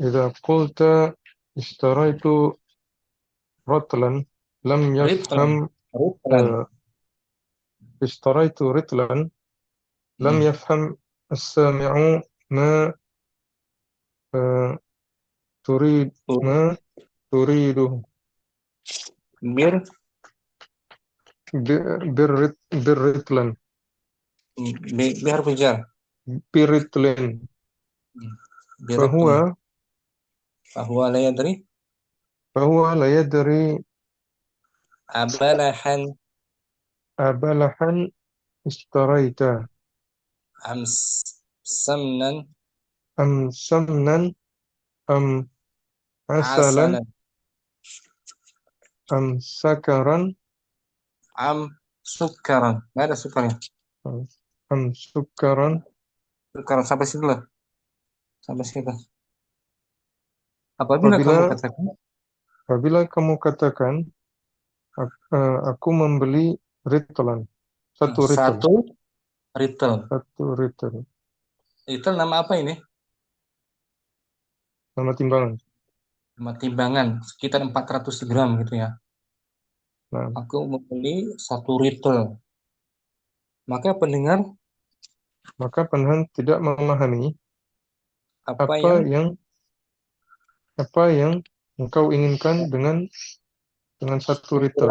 Idza qulta ishtaraitu ratlan lam Ritlan. yafham Ritlan. اشتريت رطلا لم يفهم السامع ما تريد ما تريده Bir بالرطلا بحرف الجر. برطل برطل. فهو فهو لا يدري أبلحا اشتريت أم سمنا أم سمنا أم عسلا عسلا أم سكرا أم سكرا. Nggak ada sukarnya. أم سكرا. Sekarang sampai situ lah. Sampai situ. Apabila kamu katakan aku membeli ritlan, satu ritl. Ritl nama apa ini? Nama timbangan. Nama timbangan sekitar 400 gram gitu ya. Nah, Aku membeli 1 ritl. Maka pendengar tidak memahami apa yang engkau inginkan dengan 1 ritl.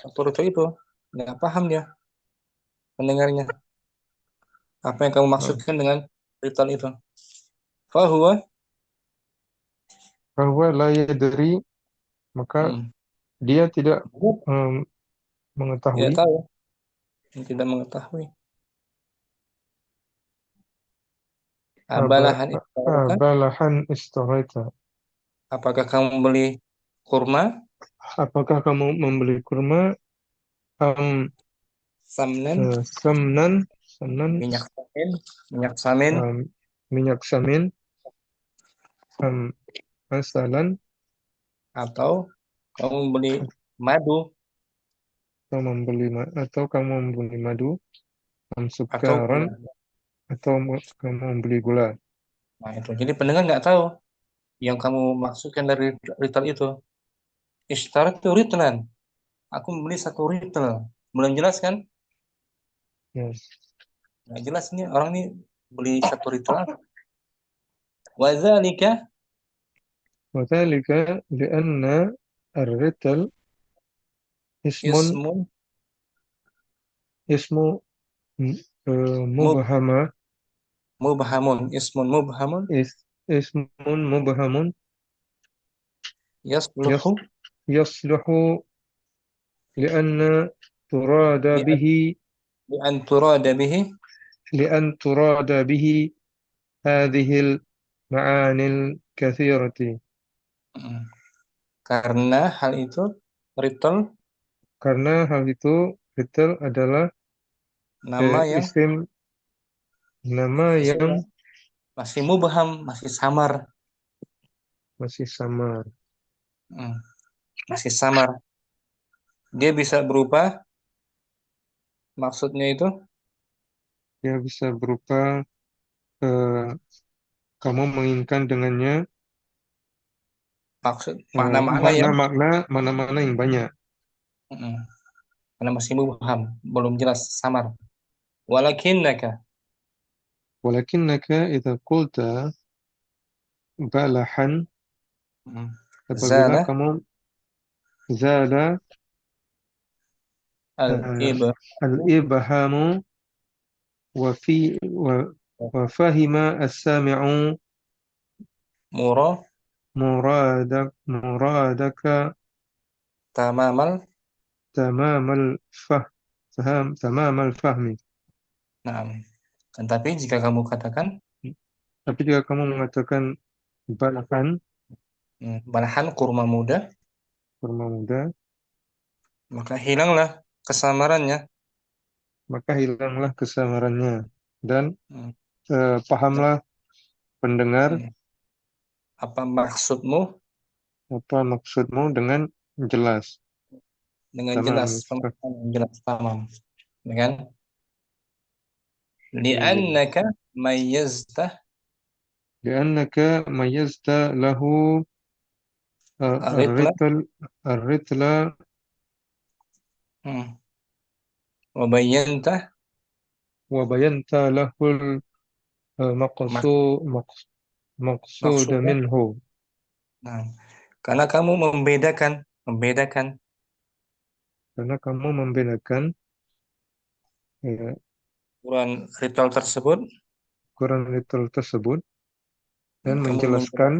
Satu ritual itu nggak paham dia pendengarnya. Apa yang kamu Nah, maksudkan dengan ritual itu? Fahuwa, bahwa la yadri, maka dia tidak tidak mengetahui. tahu, tidak mengetahui. Abalahan itu Abalahan istaraita. apakah kamu beli kurma, Apakah kamu membeli kurma? samnan, Samnan, minyak samin, minyak samin, minyak samin, masalan, atau kamu beli madu, atau kamu membeli madu, atau sukaran, gula. atau kamu membeli gula. Nah itu, jadi pendengar nggak tahu yang kamu maksudkan dari ritual itu. Ishtarat itu ritualan. Aku membeli satu ritual. Belum jelas kan? Yes. Nggak jelas ini orang ini beli satu ritual. Wazalika وذلك لأن الرتل ismun اسم mub, مبهم ismun mubhamun اسم مبهم yasluhu يصلح لأن تراد li'an به li'an turada bihi لأن تراد به هذه المعاني الكثيرة. karena hal itu ritual Karena hal itu retail adalah nama yang nama yang masih mubham, masih samar. masih samar. Masih samar. Dia bisa berupa maksudnya itu Dia bisa berupa kamu menginginkan dengannya maksud makna-makna yang mana-mana yang banyak. karena masih mubham, belum jelas, samar. Walakinnaka Walakinnaka idza qulta balahan, apabila zala kamu zala al-ibham al-ibhamu wa fi wa fahima as-sami'u mura muradaka tamamal. tamamal fahmi. Nah, tapi jika kamu katakan Tapi jika kamu mengatakan balahan kurma muda, kurma muda, maka hilanglah kesamarannya. maka hilanglah kesamarannya, dan Hmm. pahamlah pendengar Apa maksudmu apa maksudmu dengan jelas. dengan Tamam. jelas, pemahaman yang jelas, tamam. Ya kan? Li'annaka mayyazta Li'annaka mayyazta lahu ar-ritla الرتل wa bayyanta وبينت له المقصود maksudnya. منه. Nah, karena kamu membedakan Karena kamu membedakan ukuran ritual tersebut ukuran ritual tersebut dan kamu menjelaskan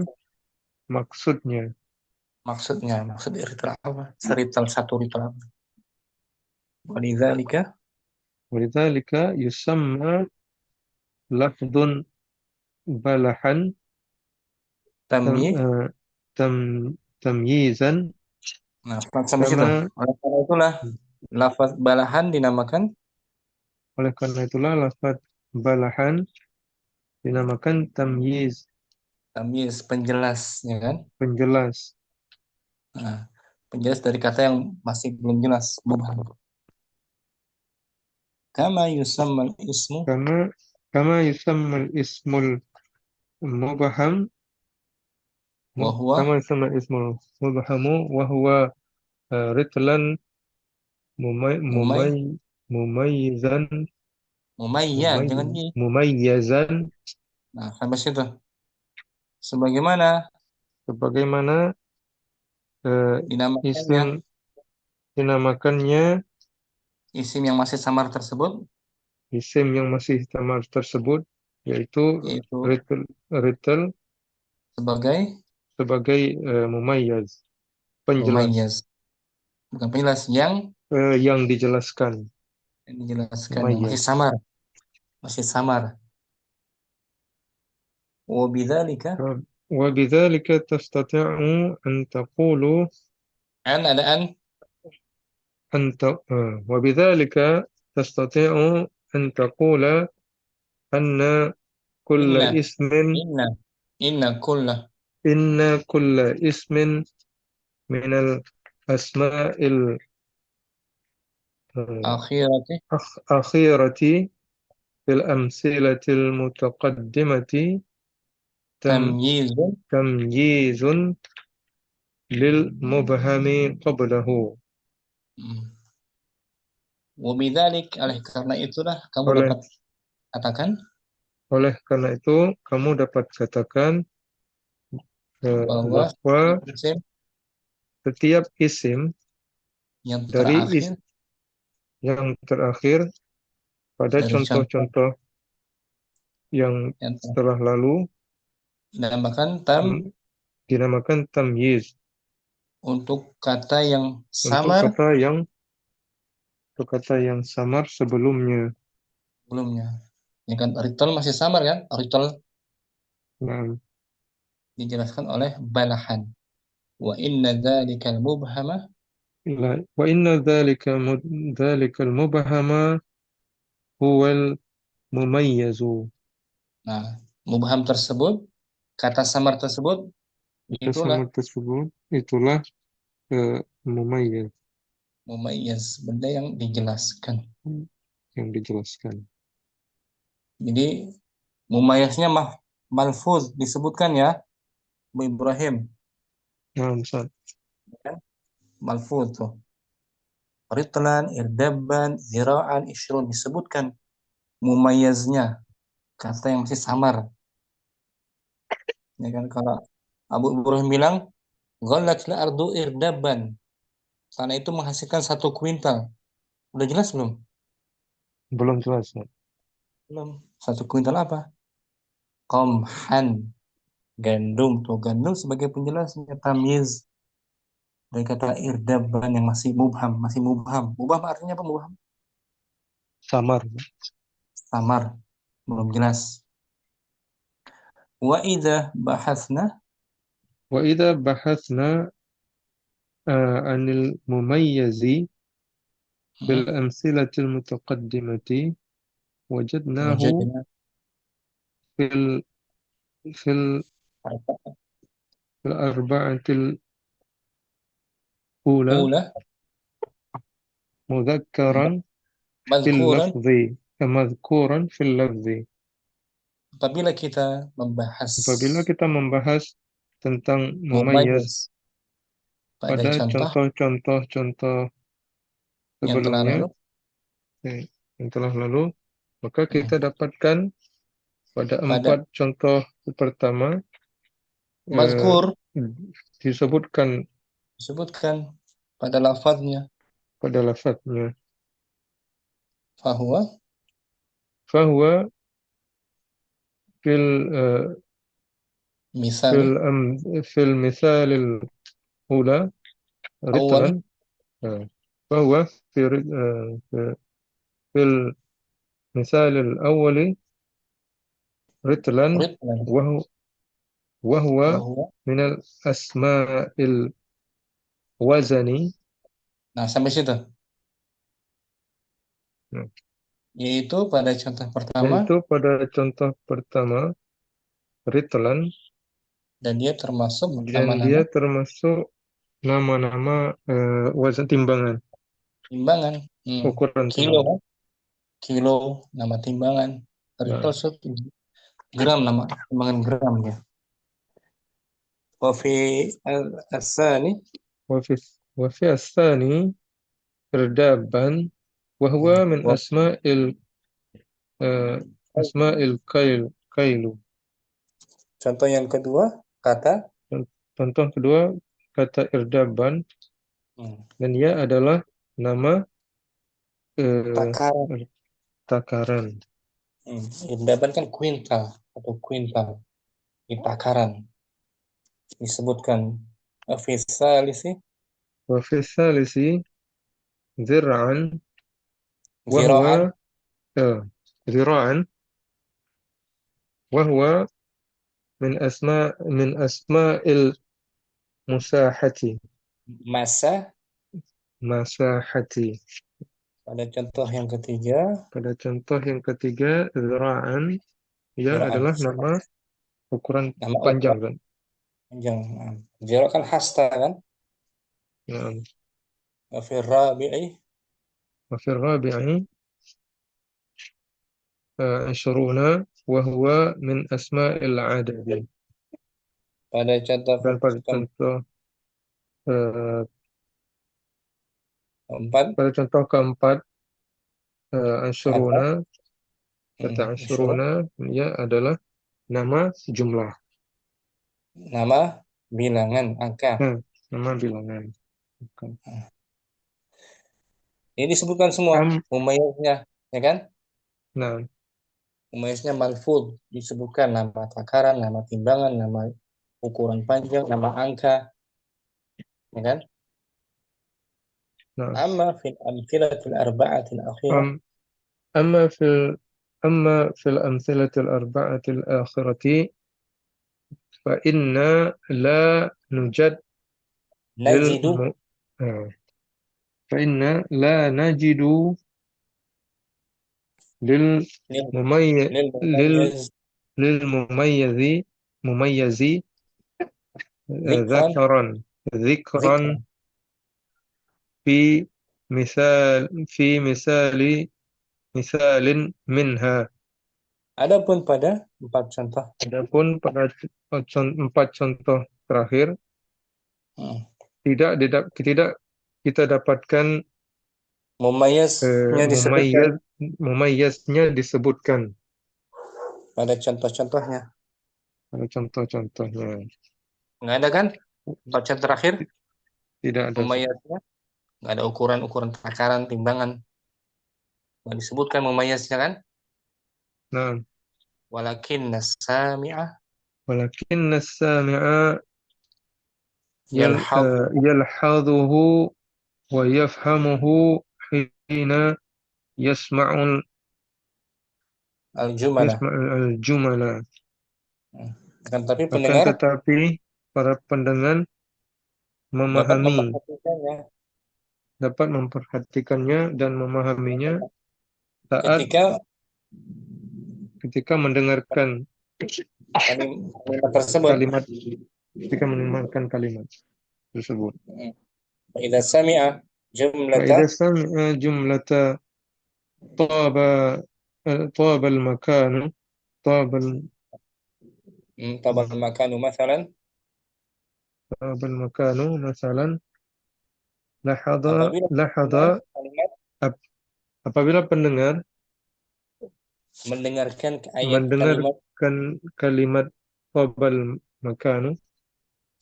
maksudnya. maksud ritual apa? Ritual satu ritual apa? Walidzalika ولذلك يسمى لفظ بلحا tamyi. تمييزا. Nah, sampai situ. Oleh karena itulah lafaz balahan dinamakan lafaz balahan dinamakan tamyiz, penjelas, ya kan? penjelas. Nah, penjelas dari kata yang masih belum jelas, mubham. Kama yusammal ismu Kama yusammal ismul mubham wa huwa kama yusammal ismul mubhamu wa huwa ritlan mumay mumayyizan mumayya, jangan i. mumayyazan, Nah, sampai situ. Sebagaimana sebagaimana dinamakannya isim dinamakannya isim yang masih samar tersebut, isim yang masih samar tersebut, yaitu yaitu ritel sebagai sebagai mumayyaz, penjelas, mumayyaz, bukan penjelas, yang dijelaskan, yang dijelaskan, yang masih mumayyaz. samar, masih samar. وبذلك وبذلك تستطيع أن تقول ada an وبذلك تستطيع أن تقول أن كل inna اسم inna inna kulla إن كل اسم من الأسماء akhirati الأخيرة في الأمثلة المتقدمة tamyizun. تمييز للمبهم قبله. Wabidzalik, oleh karena itulah kamu Oleh dapat katakan oleh karena itu kamu dapat katakan bahwa bahwa isim setiap isim yang dari terakhir yang terakhir pada dari contoh contoh-contoh yang yang telah lalu dinamakan dinamakan tamyiz untuk kata yang untuk samar kata yang samar sebelumnya. sebelumnya. Ya kan, ritol masih samar kan? Ritol Nah, dijelaskan oleh balahan. Wa inna dzalikal mubhama. wa inna dzalika al-mubhama huwal mumayyizu. Nah, mubham tersebut, kata samar tersebut, Kata itulah samar tersebut itulah mumayyiz mumayyiz, benda yang dijelaskan. yang dijelaskan. Jadi mumayyiznya malfuz disebutkan ya, Bu Ibrahim. Nah, Ustaz. Ya, malfuz tuh. Ritlan, irdabban, zira'an, ishrun disebutkan mumayyiznya, kata yang masih samar. Ya kan, kalau Abu Ibrahim bilang ghalatil ardu irdabban, tanah itu menghasilkan 1 kuintal. Udah jelas belum? Belum jelas, Ustaz. Belum. 1 kuintal apa? Qamhan, gandum. Tuh gandum sebagai penjelasnya, tamyiz dari kata irdabban yang masih mubham, masih mubham. Mubham artinya apa mubham? Samar. Samar, belum jelas. Wa idza bahatsna Wa idza bahatsna anil mumayyizi bil amsilatil mutaqaddimati wajadnahu wajadna fil fil fil arba'atil ula ula mudhakkaran fil mazkuran. lafzi madhkuran fil lafzi. Apabila kita membahas Apabila kita membahas tentang mumayyiz mumayyiz pada pada contoh contoh-contoh yang telah sebelumnya lalu, yang telah lalu, maka kita hmm, dapatkan pada pada 4 contoh pertama eh, mazkur disebutkan disebutkan pada lafaznya pada lafadznya fahuwa fahuwa fil eh, fil misal am, fil misalil ula awal ritlan fahuwa fil misalil awali ritlan ritman wahu وهو bahwa. من الأسماء الوزني. Nah, sampai situ, yaitu pada contoh pertama, Yaitu pada contoh pertama ritlan, dan dia termasuk dan dia nama-nama termasuk nama-nama wazan timbangan, timbangan. ukuran Kilo timbangan. kan? Kilo nama timbangan, Nah, ritol gram nama timbangan gram ya. Wa fi al-asani وفي وفي الثاني إردابا وهو من أسماء الكيل. contoh yang kedua kata Contoh kedua kata irdaban Dan dia adalah nama Takaran. takaran. Didapatkan kuintal atau kuintal di takaran. Disebutkan fisalisi وفي الثالث ذرعا zira'an وهو ذراعا وهو من أسماء المساحة masa. مساحة. Pada contoh yang ketiga, Pada contoh yang ketiga, zira'an, ia zira'an. adalah nama ukuran Nama panjang ukuran kan. panjang. Zira' kan hasta kan. Nah, Fi rabi'i وفي الرابع 20 وهو من أسماء العدد. pada contoh Dan pada contoh keempat keempat, kata Ansyuruna, kata syuruk, Ansyuruna, ia adalah nama jumlah. nama bilangan angka. Nama bilangan. Ini disebutkan semua Am, mumayyiznya, ya kan? nah, Mumayyiznya malfuz, disebutkan nama takaran, nama timbangan, nama ukuran panjang, nama angka, ya kan? nah. Amma fil amthilatil arba'atil akhirah Am, أما في الأمثلة الأربعة الآخرة فإن لا نجد najidu للم... آه، فإن لا نجد lil للمميز lil mumayyiz للمميز dzikran ذكرا dzikran. في مثال منها. Adapun pada empat contoh Adapun pada empat contoh terakhir hmm, tidak kita dapatkan mumayyiznya disebutkan mumayyaznya disebutkan pada contoh-contohnya. pada contoh-contohnya. Nggak ada kan? Empat contoh terakhir Tidak ada. mumayyiznya nggak ada ukuran takaran, timbangan. Nggak disebutkan mumayyiznya kan? Nah, Walakin sami'ah walakin as-sami'a yalhadhu yalhadhuhu wa yafhamuhu hina yasma'ul al-jumala. al-jumala. Akan tapi Akan pendengar tetapi para pendengar dapat memahami, memperhatikannya dapat memperhatikannya dan memahaminya saat ketika ketika mendengarkan kalimat tersebut. kalimat ketika mendengarkan kalimat tersebut. Idza sami'a jumlata فإذا سمع جملة طاب طاب المكان طاب tabal makanu masalan, طاب المكان مثلا لاحظ apabila kalimat apabila pendengar mendengarkan kalimat mendengarkan kalimat طاب المكان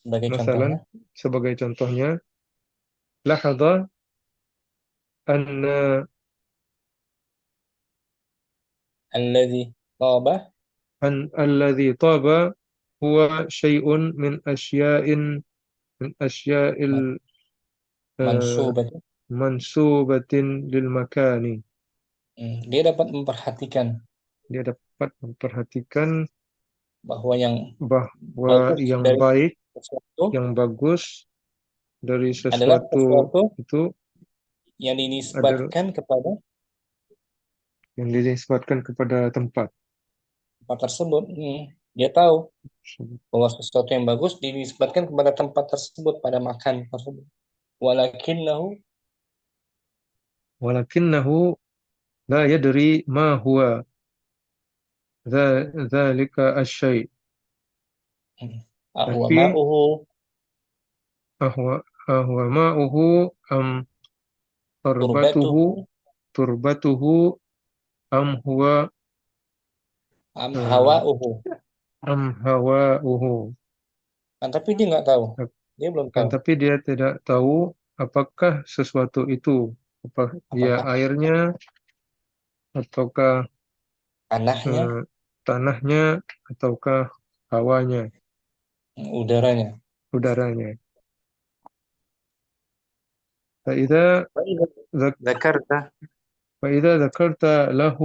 sebagai مثلا contohnya, sebagai contohnya لاحظ أن alladzi taba الذي طاب هو شيء من أشياء mansubat. منسوبة للمكان. Dia dapat memperhatikan Dia dapat memperhatikan bahwa yang bahwa bagus yang dari baik, sesuatu yang bagus dari adalah sesuatu sesuatu itu yang adalah dinisbatkan kepada yang dinisbatkan kepada tempat. tempat tersebut. Dia tahu bahwa sesuatu yang bagus dinisbatkan kepada tempat tersebut, pada makan tersebut. Walakinnahu ولكنه لا يدري ما هو ذلك الشيء. ahwa Tapi ma'uhu أهو ماؤه أم تربته turbatuhu تربته أم هو am آه، hawa'uhu. أم هواؤه. Tapi dia nggak tahu. Dia belum tahu. Tapi dia tidak tahu apakah sesuatu itu, apa dia Apakah airnya ataukah tanahnya, tanahnya ataukah hawanya, udaranya? udaranya. فإذا فإذا ذك ذكرت فإذا ذكرت له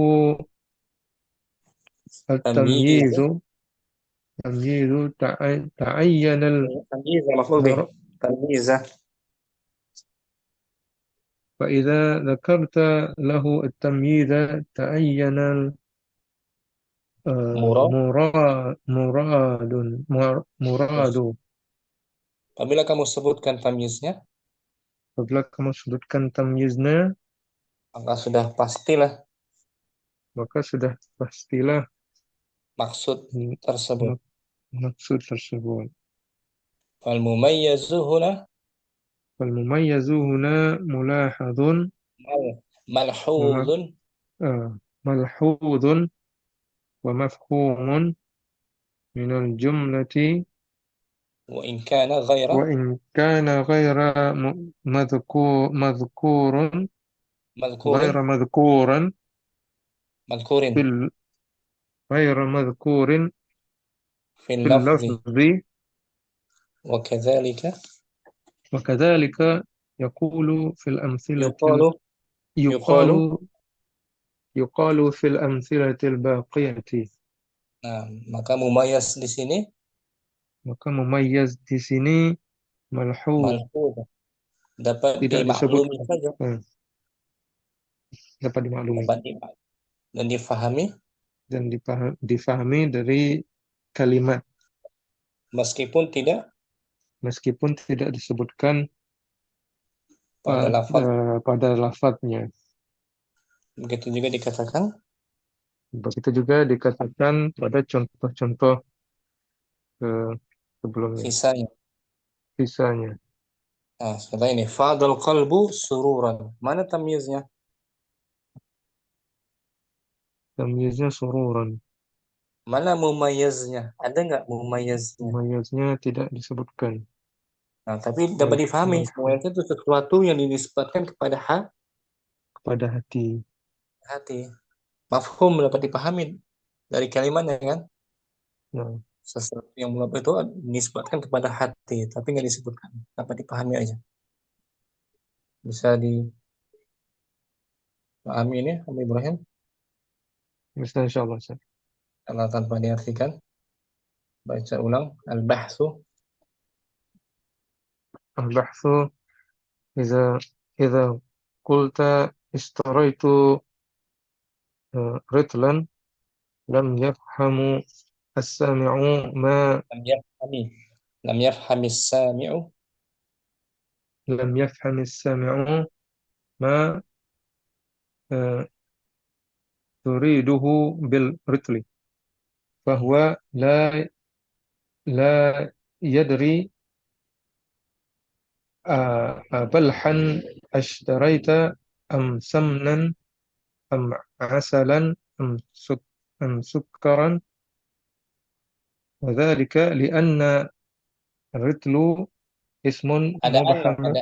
تمييز التمييز تعين تمييز مفعول به الضرب. تمييز فإذا ذكرت له التمييز تعين مراد. مراد. Apabila kamu sebutkan tamyiznya, Apabila kamu sebutkan tamyiznya, maka sudah pastilah maka sudah pastilah maksud tersebut. maksud tersebut. Fal mumayyizu huna فالمميز هنا ملاحظ malhuzun ملحوظ ومفهوم من الجملة wa in kana ghaira وإن كان غير مذكور madhkurin غير مذكورا madhkurin في غير مذكور fil في lafzi اللفظ. wa kadzalika وكذلك يقول في الأمثلة yuqalu يقال yuqalu. يقال في الأمثلة الباقية. Nah, maka mumayyaz di sini Maka mumayyiz di sini malhuz, malhuz dapat tidak disebut, dimaklumi saja, dapat dimaklumi dapat dan difahami dan difahami dari kalimat meskipun tidak meskipun tidak disebutkan pada lafaz. pada lafadznya. Begitu juga dikatakan Begitu juga dikatakan pada contoh-contoh sebelumnya, sisanya. sisanya. Nah, seperti ini. Fadal qalbu sururan. Mana tamyiznya? Tamyiznya sururan. Mana mumayyaznya? Ada nggak mumayyaznya? Mumayyaznya tidak disebutkan. Nah, tapi dapat difahami. Mumayyaz itu sesuatu yang dinisbatkan kepada kepada hati. Mafhum dapat dipahami dari kalimatnya kan? Nah, Sesuatu yang mulai itu dinisbatkan kepada hati, tapi nggak disebutkan. Dapat dipahami aja. Bisa dipahami ini, Om Ibrahim? bisa insyaallah. Kalau tanpa diartikan, baca ulang. Al-bahsu. Al-bahthu إذا قلت اشتريت رطلا لم يفهم السامع ما Lam yafhami as-sami'u لم يفهم السامع ما تريده بالرطل فهو لا يدري بلحا اشتريت أم سمنا أم عسلا أم سكرا، وذلك لأن الرطل اسم مبهم.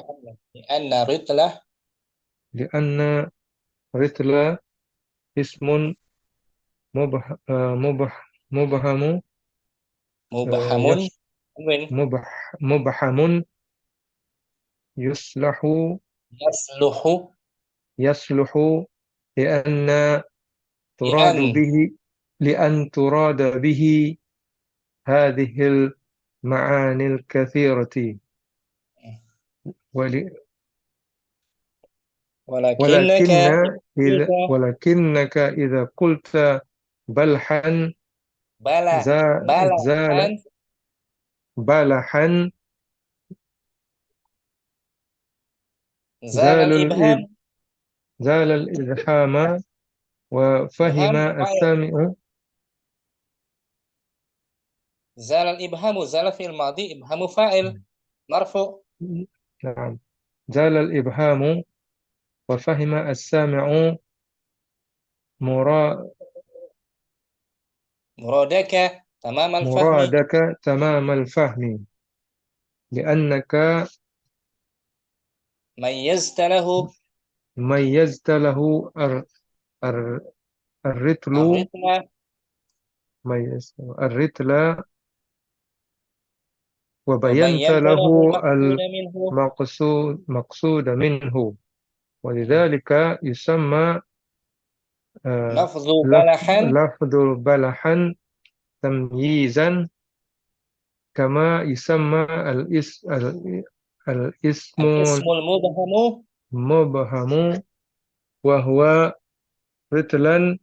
لأن رطل اسم مبهم mubahamun مبهم يصلح لأن تراد به هذه المعاني الكثيرة، ولكنك إذا قلت بلحا زال الإبهام وفهم السامع. زال الإبهام زال في الماضي إبهام فاعل مرفوع. نعم، زال الإبهام وفهم السامع مرادك تمام الفهم، لأنك ميزت له ميزت له الر- الرتل الرتل ميزت الرتل وبينت وبينت له له المقصود منه المقصود منه، ولذلك يسمى لفظ بلحا لفظ بلحا تمييزا، كما يسمى الاسم الاسم المبهم المبهم وهو رتلا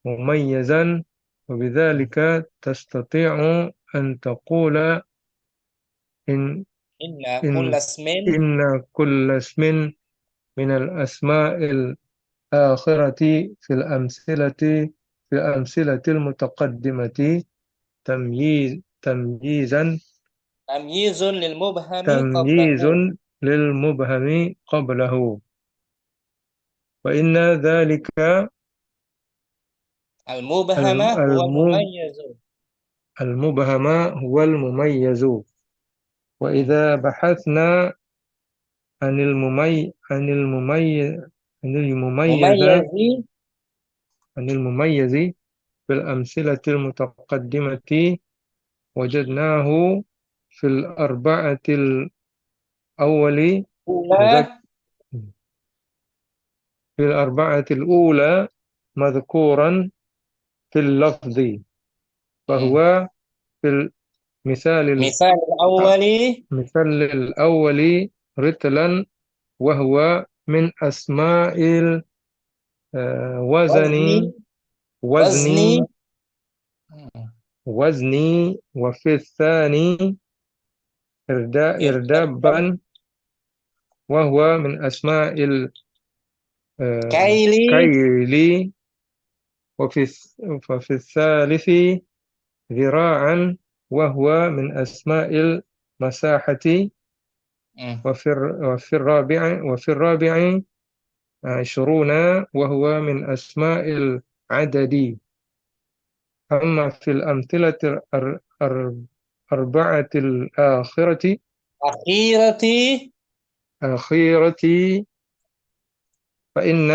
مميزا. وبذلك تستطيع أن تقول إن إن كل إن اسم إن كل اسم من الأسماء الآخرة في الأمثلة المتقدمة تمييزا تمييز للمبهم تمييز قبله للمبهم قبله. وإن ذلك المبهم الم- هو الم- المميز المبهم هو المميز. وإذا بحثنا عن المميز مميز عن المميز في الأمثلة المتقدمة، وجدناه في الأربعة الأول مذك- أولى في الأربعة الأولى مذكورا في اللفظ، فهو في مثال الأول المثال الأول رتلا، وهو من أسماء الوزن وزني وزني وزني. وفي الثاني إرداد إردابا، وهو من أسماء كيلي الكيل. وفي الثالث ذراعا، وهو من أسماء المساحة. وفي الرابع عشرون، وهو من أسماء العدد. أما في الأمثلة الأربعة أخيرة الأخيرة فإن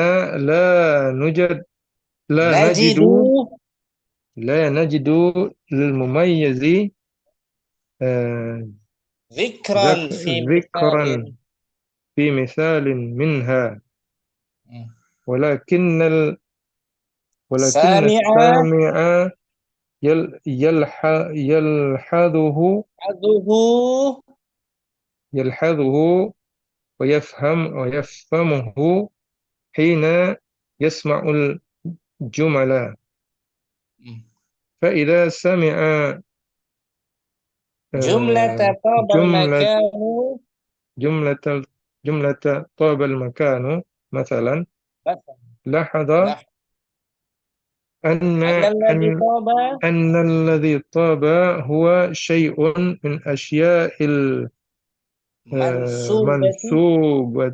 لا نجد لا نجد نجد لا نجد للمميز آه، ذكرا في ذكرا مثال في مثال منها، ولكن ولكن سامع السامع يلحظه عده يلحظه ويفهمه حين يسمع الجمل. فإذا سمع جملة طاب جملة المكان جملة جملة طاب المكان مثلا، مثلا لاحظ لح- أن أن الذي أن طاب أن الذي طاب هو شيء من أشياء منسوبة المنسوبة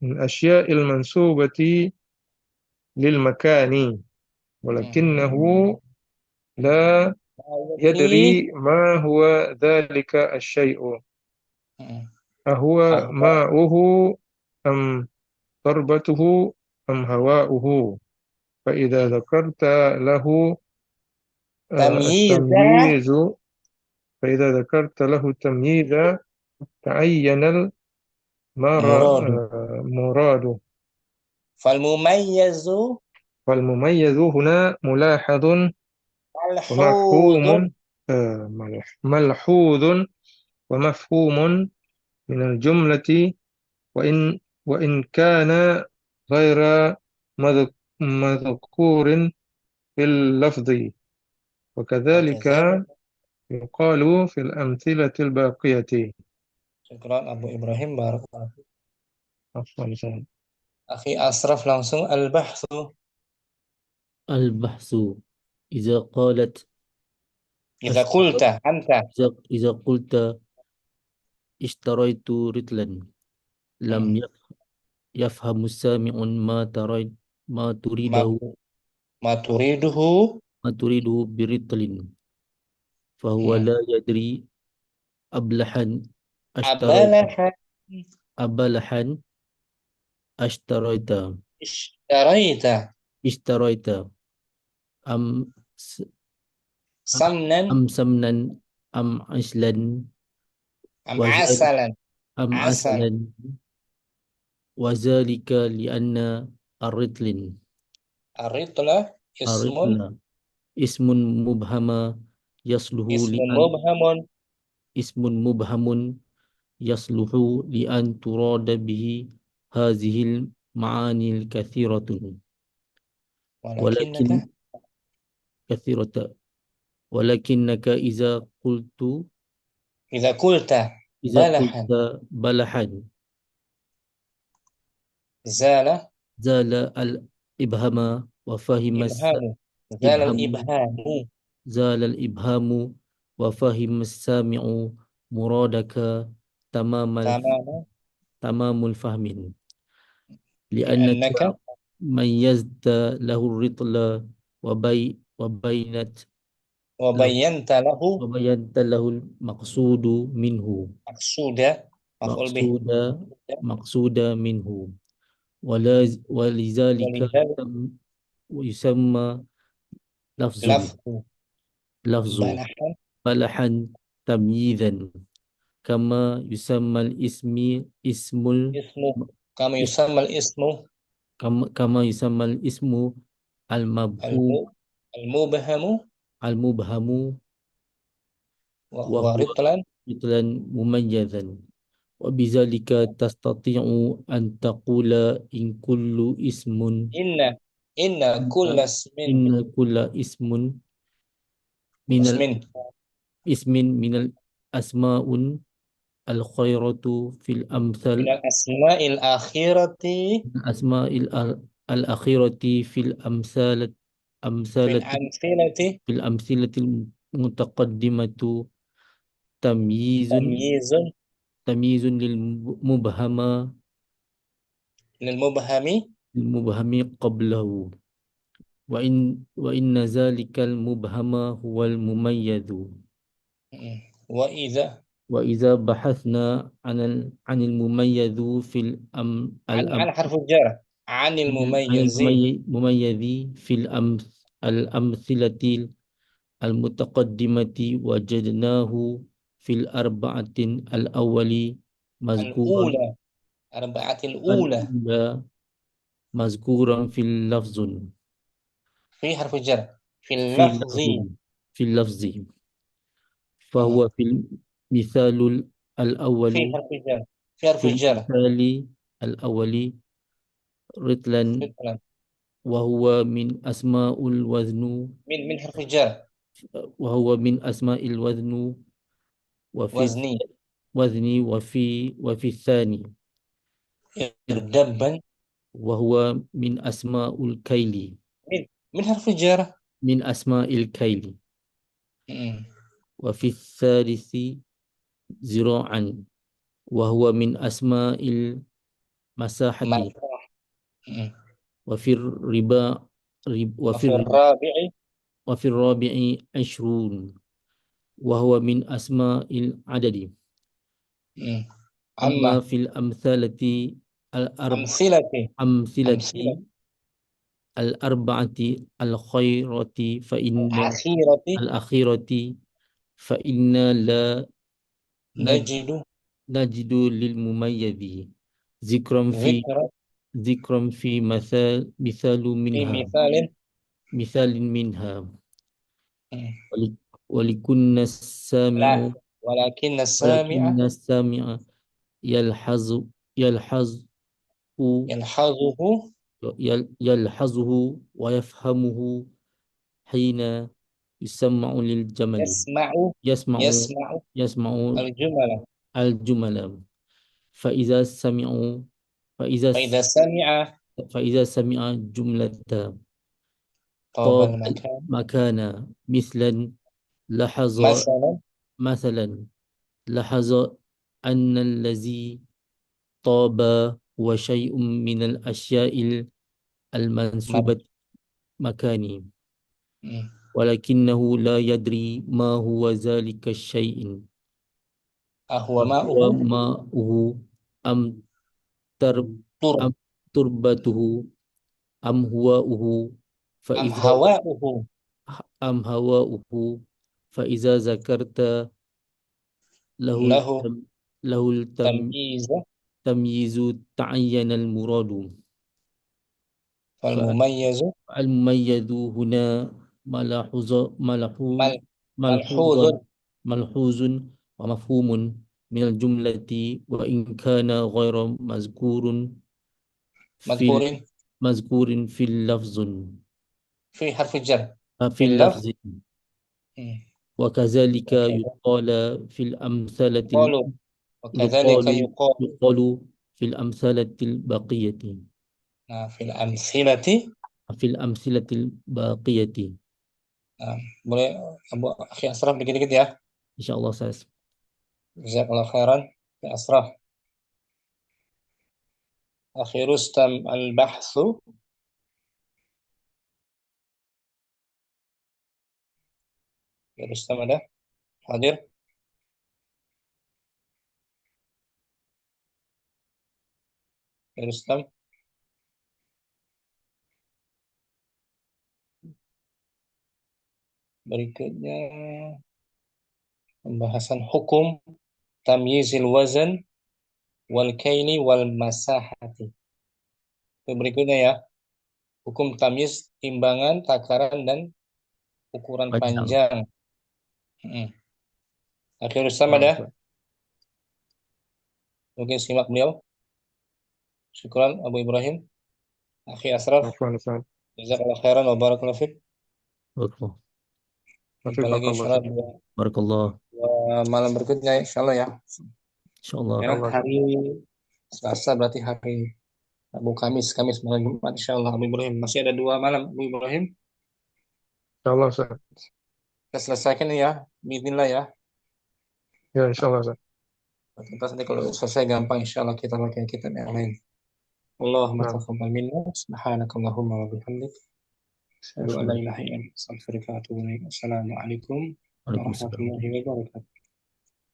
من أشياء المنسوبة للمكان، ولكنه لا التي يدري ما هو ذلك الشيء، أهو أهو ماؤه أم تربته أم هواؤه. فإذا ذكرت له تمييز التمييز فإذا ذكرت له التمييز تعين مراد المراد. فالمميز والمميز هنا ملاحظ ملحوظ ومفهوم ملحوظ ومفهوم من الجملة، وإن كان غير مذكور في اللفظ. وكذلك وكذلك يقال في الأمثلة الباقية. شكرا أبو إبراهيم بارك الله فيك. عفواً سهل. أخي أشرف langsung البحث البحث إذا قالت إذا قلت اشتريت أنت إذا قلت اشتريت رطلا لم يفهم السامع ما ما تريده ما تريده برطل، فهو لا يدري أبلحا اشتريت أبلح أبلحا أشتريت اشتريت اشتريت أم س- سمنا أم سمنا أم عسلا أم وذلك عسلا أم عسل عسلا وذلك لأن الرطل الرطل اسم الرطل اسم مبهم يصلح اسم لأن مبهم اسم مبهم يصلح لأن تراد به هذه المعاني الكثيرة ولكن ولكنك كثيرة ولكنك إذا قلت إذا قلت بلحا بلحا زال زال الإبهام وفهم إبهام زال الإبهام الإبهام زال الإبهام وفهم السامع مرادك تمام تماما تمام الفهم لأنك لأنك ميزت له الرطل وبينت له وبينت له وبينت له المقصود منه مقصود مفعول به مقصود مقصود منه ولذلك ولذلك يسمى لفظ لفظ لفظ بلحا بلحا تمييزا كما يسمى الاسم اسم اسمه كما اسم يسمى الاسم كما يسمى الاسم المبهوم المبهم المبهم وهو وهو رطلا مثلا مميزا وبذلك تستطيع أن تقول إن كل اسم إن كل إن كل اسم من اسم الاسم من الأسماء الخيرة في الأمثال من الأسماء الأخيرة الأسماء الأخيرة في في أمثالة الأمثلة في الأمثلة المتقدمة تمييز تمييز تمييز للمبهم للمبهم المبهم قبله وإن ذلك المبهم هو المميز وإذا وإذا بحثنا عن المميز في عن حرف الجر عن عن المميز المميز في الأمثلة المتقدمة وجدناه في الأربعة الأول مذكورا الأولى أربعة الأولى الأولى مذكورا في اللفظ في حرف الجر في في اللفظ اللفظ في اللفظ فهو في المثال في الأول حرف الجر في حرف في الجر المثال الأول رتلا مثلا وهو من أسماء الوزن من حرف الجر وهو من أسماء الوزن وفي وزني وزن وفي الثاني إردبا وهو من أسماء الكيل من حرف الجر من أسماء الكيل وفي الثالث زراعا وهو من أسماء المساحة مرتاح وفي الربا وفي الرابع وفي الرابع عشرون وهو من أسماء العدد أما أما في الأمثلة أمثلة أمثلة أمثلة الأربعة الخيرة فإن الأخيرة الأخيرة فإنا لا نج- نجد نجد للمميز ذكرا في ذكر ذكرا في مثال في منها مثال منها ولكن السامع لا ولكن السامع ولكن السامع يلحظ يلحظ يلحظه يلحظه ويفهمه حين يسمع للجمل يسمع يسمع يسمع يسمع الجمل الجمل فإذا سمعوا فإذا فإذا سمع فإذا سمع جملة طاب طاب المكان مكان لاحظ مثلا مثلا لاحظ أن الذي طاب هو شيء من الأشياء مر- المنسوبة مكاني م. ولكنه لا يدري ما هو ذلك الشيء أهو هو ماؤه ماؤه أم ترب تر أم turbatuhu am huwa'uhu fa Am idza hawa'uhu. am hawa'uhu fa iza zakarta lahul Lahu tam, lahul tamyiza. tamyizu ta'ayyana al muradu Fal fa mumayyazu. al mumayyadu huna malahuza Mal, malhuzun malhuzun. malhuzun wa mafhumun min al jumlati wa in kana ghayra fil Madkurin. mazkurin fil lafzun Fi harfi jar. fil Fil laf. lafzi Hmm. wa kadzalika Oke. yuqala fil amsalatil Qalu. Wa kadzalika yuqalu. yuqalu fil amsalatil baqiyati Nah, fil amsilati. fil amsilatil baqiyati Nah, boleh Abu Akhi Asraf dikit-dikit ya. insyaallah saya Jazakallah khairan. Ya Asraf. Akhi Rustam al-bahthu. Ya Rustam ada? Hadir? Ya Rustam. Berikutnya pembahasan hukum tamyizil wazan wal kaili wal masahati. Itu berikutnya ya. Hukum tamyiz timbangan, takaran dan ukuran panjang. Akhir Rustam ada? Mungkin simak beliau. Syukran Abu Ibrahim. Akhi Asraf. Afwan, Ustaz. Jazakallah khairan wa barakallahu fiik. Jumpa lagi insyaallah barakallah malam berikutnya insyaallah ya. insyaallah Ya, hari Selasa berarti hari Abu Kamis malam Jumat insyaallah Abu Ibrahim. Masih ada 2 malam Abu Ibrahim. Insyaallah, Ustaz. Kita selesaikan ya, bismillah ya. Ya, insyaallah, Ustaz. Kita nanti kalau selesai gampang insyaallah kita pakai kitab yang lain. Allahumma Nah. taqabbal minna subhanakallahumma wa bihamdik asyhadu an la ilaha illa anta astaghfiruka wa atubu ilaik. Assalamualaikum warahmatullahi wabarakatuh.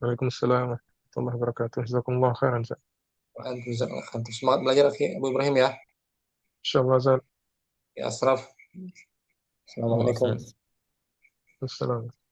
Waalaikumsalam warahmatullahi wabarakatuh. Jazakumullah khairan, Ustaz. Semangat belajar Abu Ibrahim ya. Insyaallah, Ustaz. Ya Asraf. Assalamualaikum. Assalamualaikum.